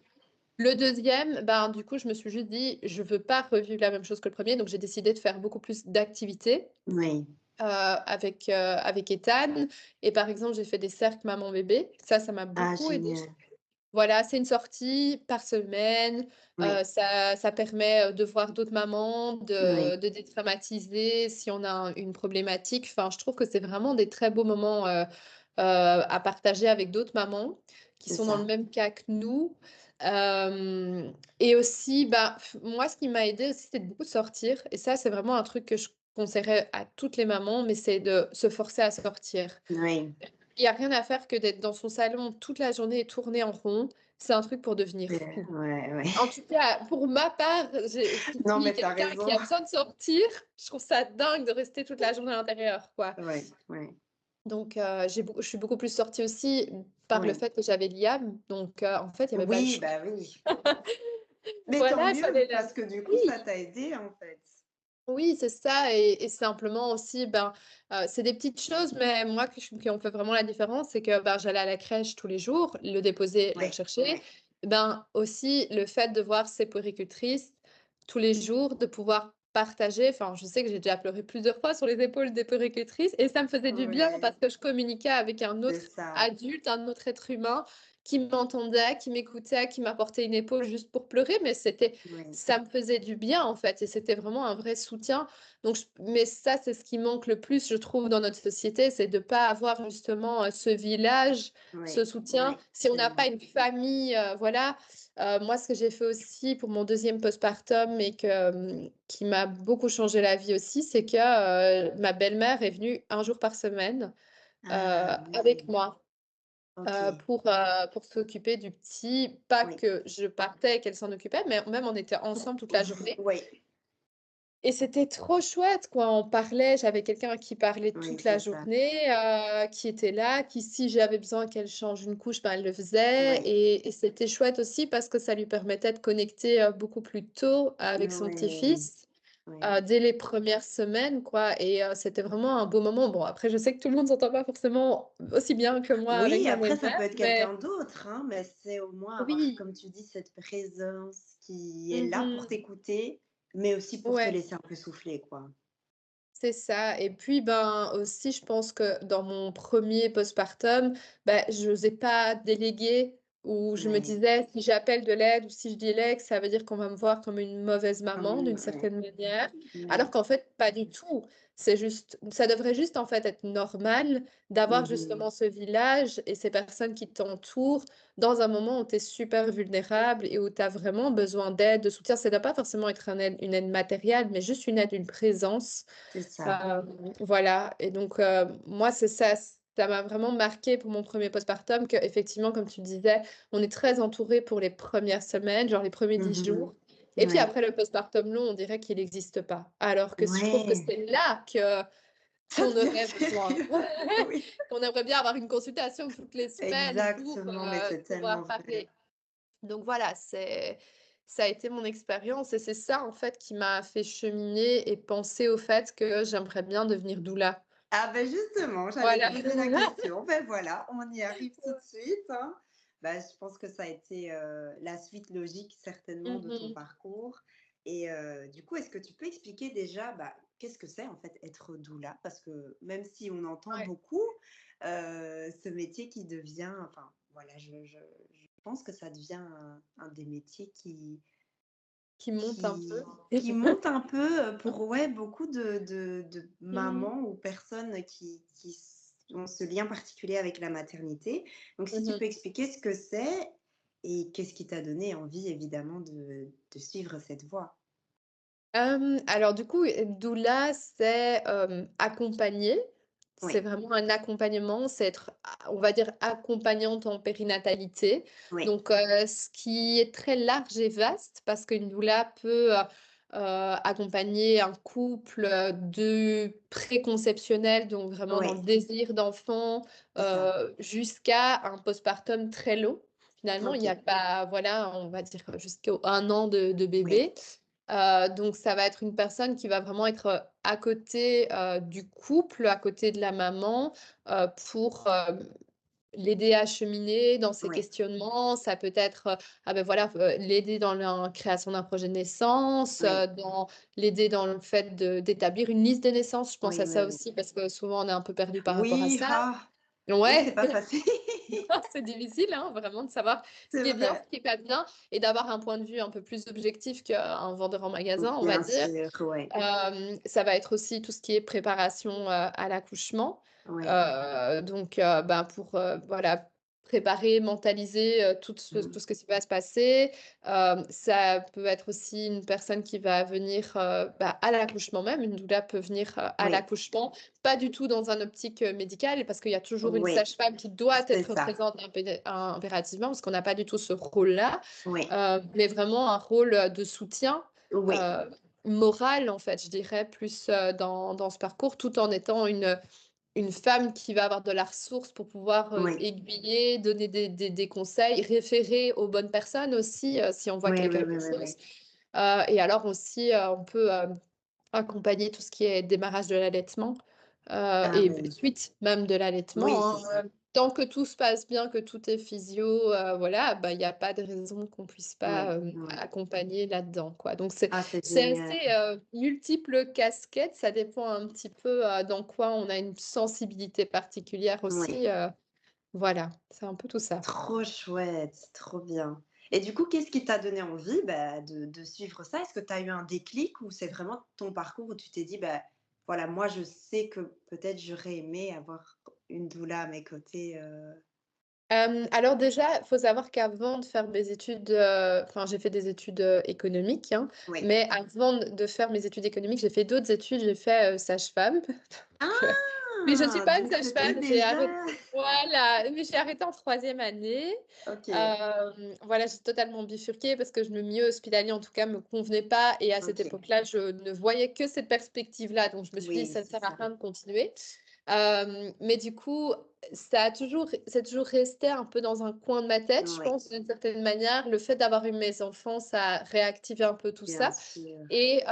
Le deuxième, ben, du coup, je me suis juste dit: «Je veux pas revivre la même chose que le premier, donc j'ai décidé de faire beaucoup plus d'activités. oui. Avec Ethan et par exemple, j'ai fait des cercles maman-bébé. Ça m'a Ah beaucoup aidée. génial. Voilà, c'est une sortie par semaine, Oui, ça permet, de voir d'autres mamans, oui, de dédramatiser si on a une problématique. Enfin, je trouve que c'est vraiment des très beaux moments, à partager avec d'autres mamans qui c'est sont dans le ça. même cas que nous. Et aussi, bah, moi, ce qui m'a aidée aussi, c'est de beaucoup sortir et ça, c'est vraiment un truc que je conseillerais à toutes les mamans, mais c'est de se forcer à sortir. Oui, Il y a rien à faire que d'être dans son salon toute la journée et tourner en rond. C'est un truc pour devenir fou. ouais, ouais. En tout cas, pour ma part, qui Non, suis mais tu as quelqu'un qui raison. a besoin de sortir, je trouve ça dingue de rester toute la journée à l'intérieur, quoi. Oui, oui, Donc je suis beaucoup plus sortie aussi par le oui. fait que j'avais Liam, donc en fait, il y avait pas le Oui, choix. bah oui. Mais tant Voilà, il mieux, fallait le parce que du coup, ça oui! t'a aidé, en fait. Oui, c'est ça et simplement aussi, ben, c'est des petites choses, mais moi qui ont fait vraiment la différence, c'est que, ben, j'allais à la crèche tous les jours, le déposer, le Oui, rechercher. oui, Ben, aussi le fait de voir ses puéricultrices tous les jours, de pouvoir partager, enfin, je sais que j'ai déjà pleuré plusieurs fois sur les épaules des puéricultrices et ça me faisait du bien oui, parce que je communiquais avec un c'est autre ça. adulte, un autre être humain qui m'entendait, qui m'écoutait, qui m'apportait une épaule juste pour pleurer, mais Oui, ça me faisait du bien, en fait et c'était vraiment un vrai soutien. Donc mais ça, c'est ce qui manque le plus, je trouve, dans notre société, c'est de pas avoir justement, ce village, ce oui, soutien. oui, Si on n'a pas tellement. une famille, voilà. Moi, ce que j'ai fait aussi pour mon deuxième postpartum et qui m'a beaucoup changé la vie aussi, c'est que, ma belle-mère est venue un jour par semaine, Ah avec oui, moi. OK. Pour s'occuper du petit, pas Oui. que je partais et qu'elle s'en occupait, mais même on était ensemble toute la journée Oui, et c'était trop chouette quoi. On parlait, j'avais quelqu'un qui parlait oui, toute la c'est ça. journée, qui était là, qui si j'avais besoin qu'elle change une couche, ben, elle le faisait Oui, et c'était chouette aussi parce que ça lui permettait de connecter, beaucoup plus tôt avec son oui, petit-fils, oui. dès les premières semaines quoi et c'était vraiment un beau moment. Bon après je sais que tout le monde s'entend pas forcément aussi bien que moi avec Oui, ma après ça belle-mère, peut être mais quelqu'un d'autre, hein, mais c'est au moins avoir, oui. comme tu dis, cette présence qui est là pour Mmh. t'écouter, mais aussi pour te Ouais, laisser un peu souffler, quoi. c'est ça et puis, ben, aussi je pense que dans mon premier postpartum, bah, j'osais pas déléguer où je me Ouais. disais, si j'appelle de l'aide ou si je délègue, ça veut dire qu'on va me voir comme une mauvaise Comme maman d'une ouais, certaine manière. Alors ouais. qu'en fait, pas du tout. C'est juste, ça devrait juste en fait être normal d'avoir Mmh. justement ce village et ces personnes qui t'entourent dans un moment où tu es super vulnérable et où tu as vraiment besoin d'aide, de soutien. Ça ne doit pas forcément être une aide matérielle, mais juste une aide, une présence. C'est ça. Euh, voilà. Et donc, moi, c'est ça. Ça m'a vraiment marqué pour mon premier postpartum que, effectivement, comme tu disais, on est très entouré pour les premières semaines, genre les premiers 10 jours. Mmh. Et puis Ouais. après le postpartum long, on dirait qu'il n'existe pas. Alors que je trouve que Ouais, c'est là que ça qu'on devient aurait besoin. sérieux. Oui, Qu'on aimerait bien avoir une consultation toutes les semaines pour exactement, mais c'est tellement pouvoir vrai. parler. Donc voilà, ça a été mon expérience et c'est ça en fait qui m'a fait cheminer et penser au fait que j'aimerais bien devenir doula. Ah ben justement, j'allais te Voilà. poser la question. Ben voilà, on y arrive tout de suite, hein. Bah, je pense que ça a été, la suite logique certainement de ton Mhm. parcours et du coup, est-ce que tu peux expliquer déjà, bah, qu'est-ce que c'est en fait être doula? Parce que même si on entend Ouais. beaucoup, ce métier qui devient enfin voilà, je pense que ça devient un des métiers Qui monte un qui peu. qui monte un peu, pour ouais, beaucoup de Mhm. mamans ou personnes qui ont ce lien particulier avec la maternité. Donc si tu Mhm. peux expliquer ce que c'est et qu'est-ce qui t'a donné envie évidemment de suivre cette voie? Alors du coup, doula, c'est, accompagner. C'est Oui, vraiment un accompagnement, c'est être, on va dire, accompagnante en périnatalité. oui, Donc, ce qui est très large et vaste parce qu'une doula peut, accompagner un couple, de préconceptionnel, donc vraiment dans le oui, désir d'enfant, c'est ça. jusqu'à un postpartum très long. Finalement, il y a OK, pas voilà, on va dire jusqu'à 1 an de oui, bébé. Donc ça va être une personne qui va vraiment être, à côté, du couple, à côté de la maman, pour, l'aider à cheminer dans ses oui, questionnements. Ça peut être, ah ben voilà, l'aider dans la création d'un projet de naissance, oui, dans l'aider dans le fait d'établir une liste de naissance. Je pense oui, à oui, ça oui. aussi parce que souvent on est un peu perdu par rapport à Oui, ça. ah! Oui, c'est Ouais. pas facile. C'est difficile, hein, vraiment de savoir ce C'est qui est bien, vrai. ce qui est pas bien et d'avoir un point de vue un peu plus objectif qu'un vendeur en magasin, on va Bien dire. sûr, ouais, Ça va être aussi tout ce qui est préparation, à l'accouchement. ouais. Donc, ben, pour, voilà, préparer, mentaliser, tout Mmh. ce qui va se passer. Ça peut être aussi une personne qui va venir, bah, à l'accouchement même. Une doula peut venir, à Oui, l'accouchement, pas du tout dans un optique, médicale parce qu'il y a toujours une oui, sage-femme qui doit c'est être ça. présente impérativement parce qu'on n'a pas du tout ce rôle-là, Oui, mais vraiment un rôle, de soutien, oui, heu morale, en fait, je dirais, plus, dans ce parcours, tout en étant une femme qui va avoir de la ressource pour pouvoir, oui. aiguiller, donner des conseils, référer aux bonnes personnes aussi, si on voit qu'il y Oui, a oui, quelque oui, oui, chose. oui. Et alors aussi, on peut, accompagner tout ce qui est démarrage de l'allaitement, Ah et oui, suite même de oui, l'allaitement, c'est ça. hein, tant que tout se passe bien, que tout est physio, voilà, bah, il y a pas de raison qu'on puisse Oui, pas, oui. accompagner là-dedans, quoi. Donc c'est Ah, c'est c'est génial. assez, multiples casquettes, ça dépend un petit peu, dans quoi on a une sensibilité particulière Oui, aussi, voilà, c'est un peu tout ça. trop chouette, trop bien. Et du coup, qu'est-ce qui t'a donné envie, bah, de suivre ça? Est-ce que tu as eu un déclic ou c'est vraiment ton parcours où tu t'es dit: «Bah, voilà, moi, je sais que peut-être j'aurais aimé avoir une doula à mes côtés», Alors déjà, il faut savoir qu'avant de faire mes études, enfin j'ai fait des études, économiques, hein, Oui. mais avant de faire mes études économiques, j'ai fait d'autres études. J'ai fait, sage-femme, donc mais je ne suis Ah! pas une Donc c'était sage-femme, j'ai déjà arrêté voilà, mais j'ai arrêté en troisième année. OK, Voilà, j'ai totalement bifurqué parce que le milieu hospitalier, en tout cas, me convenait pas et à cette OK. époque-là, je ne voyais que cette perspective-là, donc je me suis dit: Oui, «Ça ne c'est sert à ça. rien de continuer». Mais du coup, c'est toujours resté un peu dans un coin de ma tête, je Oui, pense, d'une certaine manière. Le fait d'avoir eu mes enfants, ça a réactivé un peu tout bien ça. sûr. Et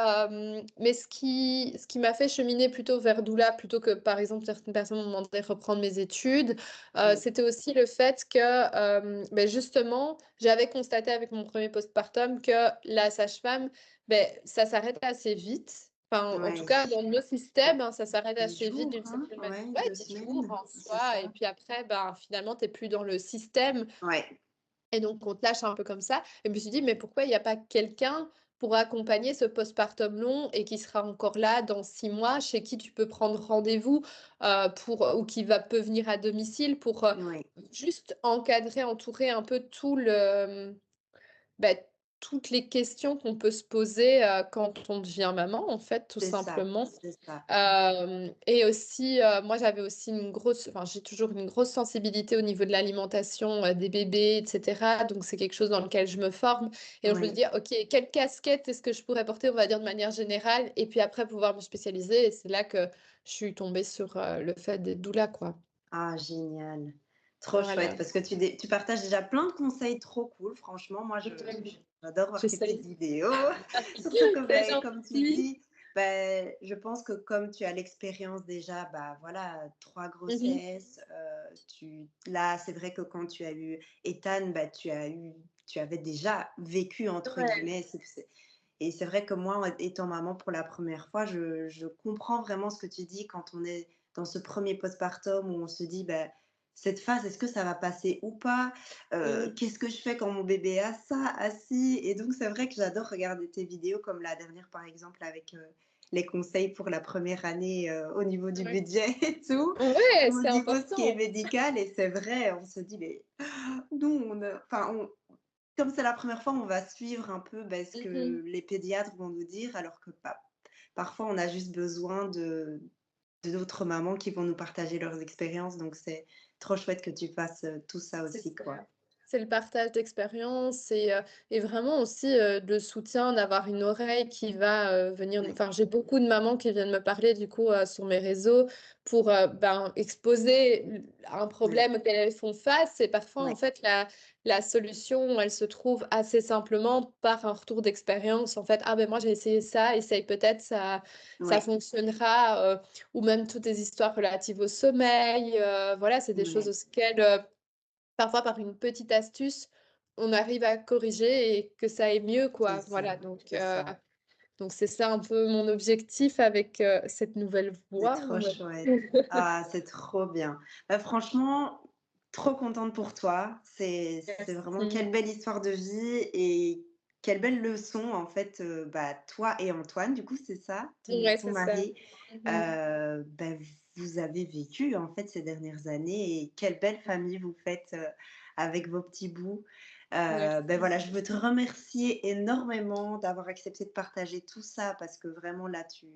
mais ce qui m'a fait cheminer plutôt vers doula, plutôt que, par exemple, certaines personnes m'ont demandé de reprendre mes études, Oui, c'était aussi le fait que, justement, j'avais constaté avec mon premier postpartum que la sage-femme, ça s'arrête assez vite. Enfin, en tout ouais. cas, dans nos systèmes, hein, ça s'arrête 10 assez vite jours, d'une hein? certaine manière. Ouais, Ouais, 2 10 jours semaines, en c'est soi et ça? puis après, ben, finalement, tu es plus dans le système. Ouais, Et donc on te lâche un peu comme ça et je me suis dit: «Mais pourquoi il y a pas quelqu'un pour accompagner ce postpartum long et qui sera encore là dans 6 mois, chez qui tu peux prendre rendez-vous, pour ou qui peut venir à domicile pour, Oui, juste encadrer, entourer un peu tout le, bah, toutes les questions qu'on peut se poser, quand on devient maman, en fait, tout c'est ça, simplement. c'est ça. Et aussi, moi, j'avais aussi une grosse enfin, j'ai toujours une grosse sensibilité au niveau de l'alimentation, des bébés et cetera, donc c'est quelque chose dans lequel je me forme et donc je me Oui. dis: «OK, quelle casquette est-ce que je pourrais porter?» on va dire de manière générale et puis après pouvoir me spécialiser et c'est là que je suis tombée sur, le fait d'être doula, quoi. Ah génial. Trop chouette Voilà. parce que tu partages déjà plein de conseils trop cool. Franchement, moi, j'adore voir tes petites J'essaye. vidéos. Surtout que, C'est comme tu gentil. dis, je pense que comme tu as l'expérience déjà, voilà, 3 Mmh mh. grossesses, tu là, c'est vrai que quand tu as eu Ethan, tu avais déjà «vécu» entre Ouais. guillemets, et c'est vrai que moi, étant maman pour la première fois, je comprends vraiment ce que tu dis quand on est dans ce premier postpartum où on se dit: «Cette phase, est-ce que ça va passer ou pas? Mmh. Qu'est-ce que je fais quand mon bébé a ça, a ci?» Et donc c'est vrai que j'adore regarder tes vidéos comme la dernière, par exemple, avec, les conseils pour la première année, au niveau du Ouais. budget et tout, Ouais, au c'est niveau ce qui est important. médical. Et c'est vrai, on se dit: «Mais nous, on comme c'est la première fois, on va suivre un peu, ce Mmh que mh. les pédiatres vont nous dire, alors que parfois on a juste besoin de d'autres mamans qui vont nous partager leurs expériences, donc c'est trop chouette que tu fasses, tout ça C'est aussi, ça. quoi. C'est le partage d'expériences et vraiment aussi, le soutien d'avoir une oreille qui va, venir Ouais, enfin, j'ai beaucoup de mamans qui viennent me parler du coup, sur mes réseaux pour, exposer un ouais, problème auquel elles font face et parfois, en ouais, fait, la solution, elle se trouve assez simplement par un retour d'expérience. En fait: «Ah ben moi j'ai essayé ça, essaye peut-être, ça ouais, fonctionnera», ou même toutes les histoires relatives au sommeil, voilà, c'est des choses ouais, auxquelles, parfois, par une petite astuce, on arrive à corriger et que ça aille mieux, c'est quoi. ça, Voilà, c'est ça. donc c'est ça un peu mon objectif avec, cette nouvelle C'est voie, trop on va chouette. Ah, c'est trop bien. Franchement, trop contente pour toi. C'est vraiment Merci. quelle belle histoire de vie et quelle belle leçon en fait, toi et Antoine, du coup, c'est ça, Ouais, ton c'est ça. mari, Mmh mh. vous avez vécu en fait ces dernières années, et quelle belle famille vous faites, avec vos petits bouts. Merci. Voilà, je veux te remercier énormément d'avoir accepté de partager tout ça parce que vraiment là, tu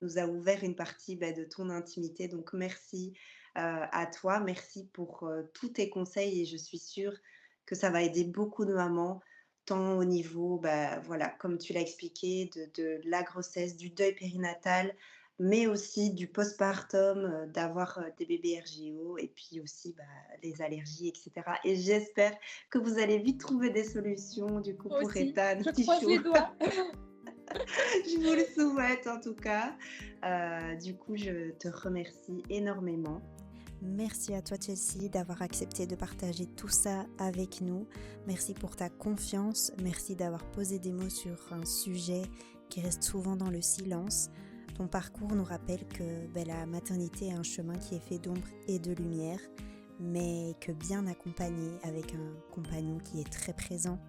nous as ouvert une partie, de ton intimité. Donc merci, à toi. Merci pour, tous tes conseils, et je suis sûre que ça va aider beaucoup de mamans, tant au niveau, voilà, comme tu l'as expliqué, de la grossesse, du deuil périnatal, mais aussi du postpartum, d'avoir, des bébés RGO, et puis aussi, les allergies et cetera, et j'espère que vous allez vite trouver des solutions, du coup, Moi pour aussi, Ethan, je petit croise chou. les doigts. Je vous le souhaite en tout cas. Du coup, je te remercie énormément. Merci à toi Chelsea d'avoir accepté de partager tout ça avec nous. Merci pour ta confiance. Merci d'avoir posé des mots sur un sujet qui reste souvent dans le silence. Ton parcours nous rappelle que la maternité est un chemin qui est fait d'ombre et de lumière, mais que bien accompagné avec un compagnon qui est très présent,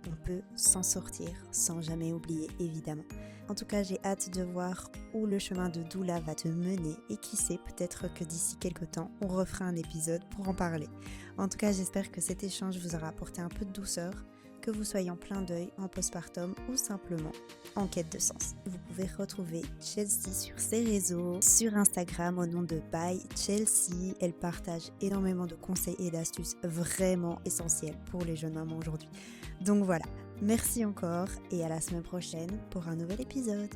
on peut s'en sortir sans jamais oublier évidemment. En tout cas, j'ai hâte de voir où le chemin de doula va te mener et qui sait, peut-être que d'ici quelques temps, on refera un épisode pour en parler. En tout cas, j'espère que cet échange vous aura apporté un peu de douceur, que vous soyez en plein deuil, en postpartum ou simplement en quête de sens. Vous pouvez retrouver Chelsea sur ses réseaux, sur Instagram au nom de By Chelsea. Elle partage énormément de conseils et d'astuces vraiment essentiels pour les jeunes mamans aujourd'hui. Donc voilà, merci encore et à la semaine prochaine pour un nouvel épisode.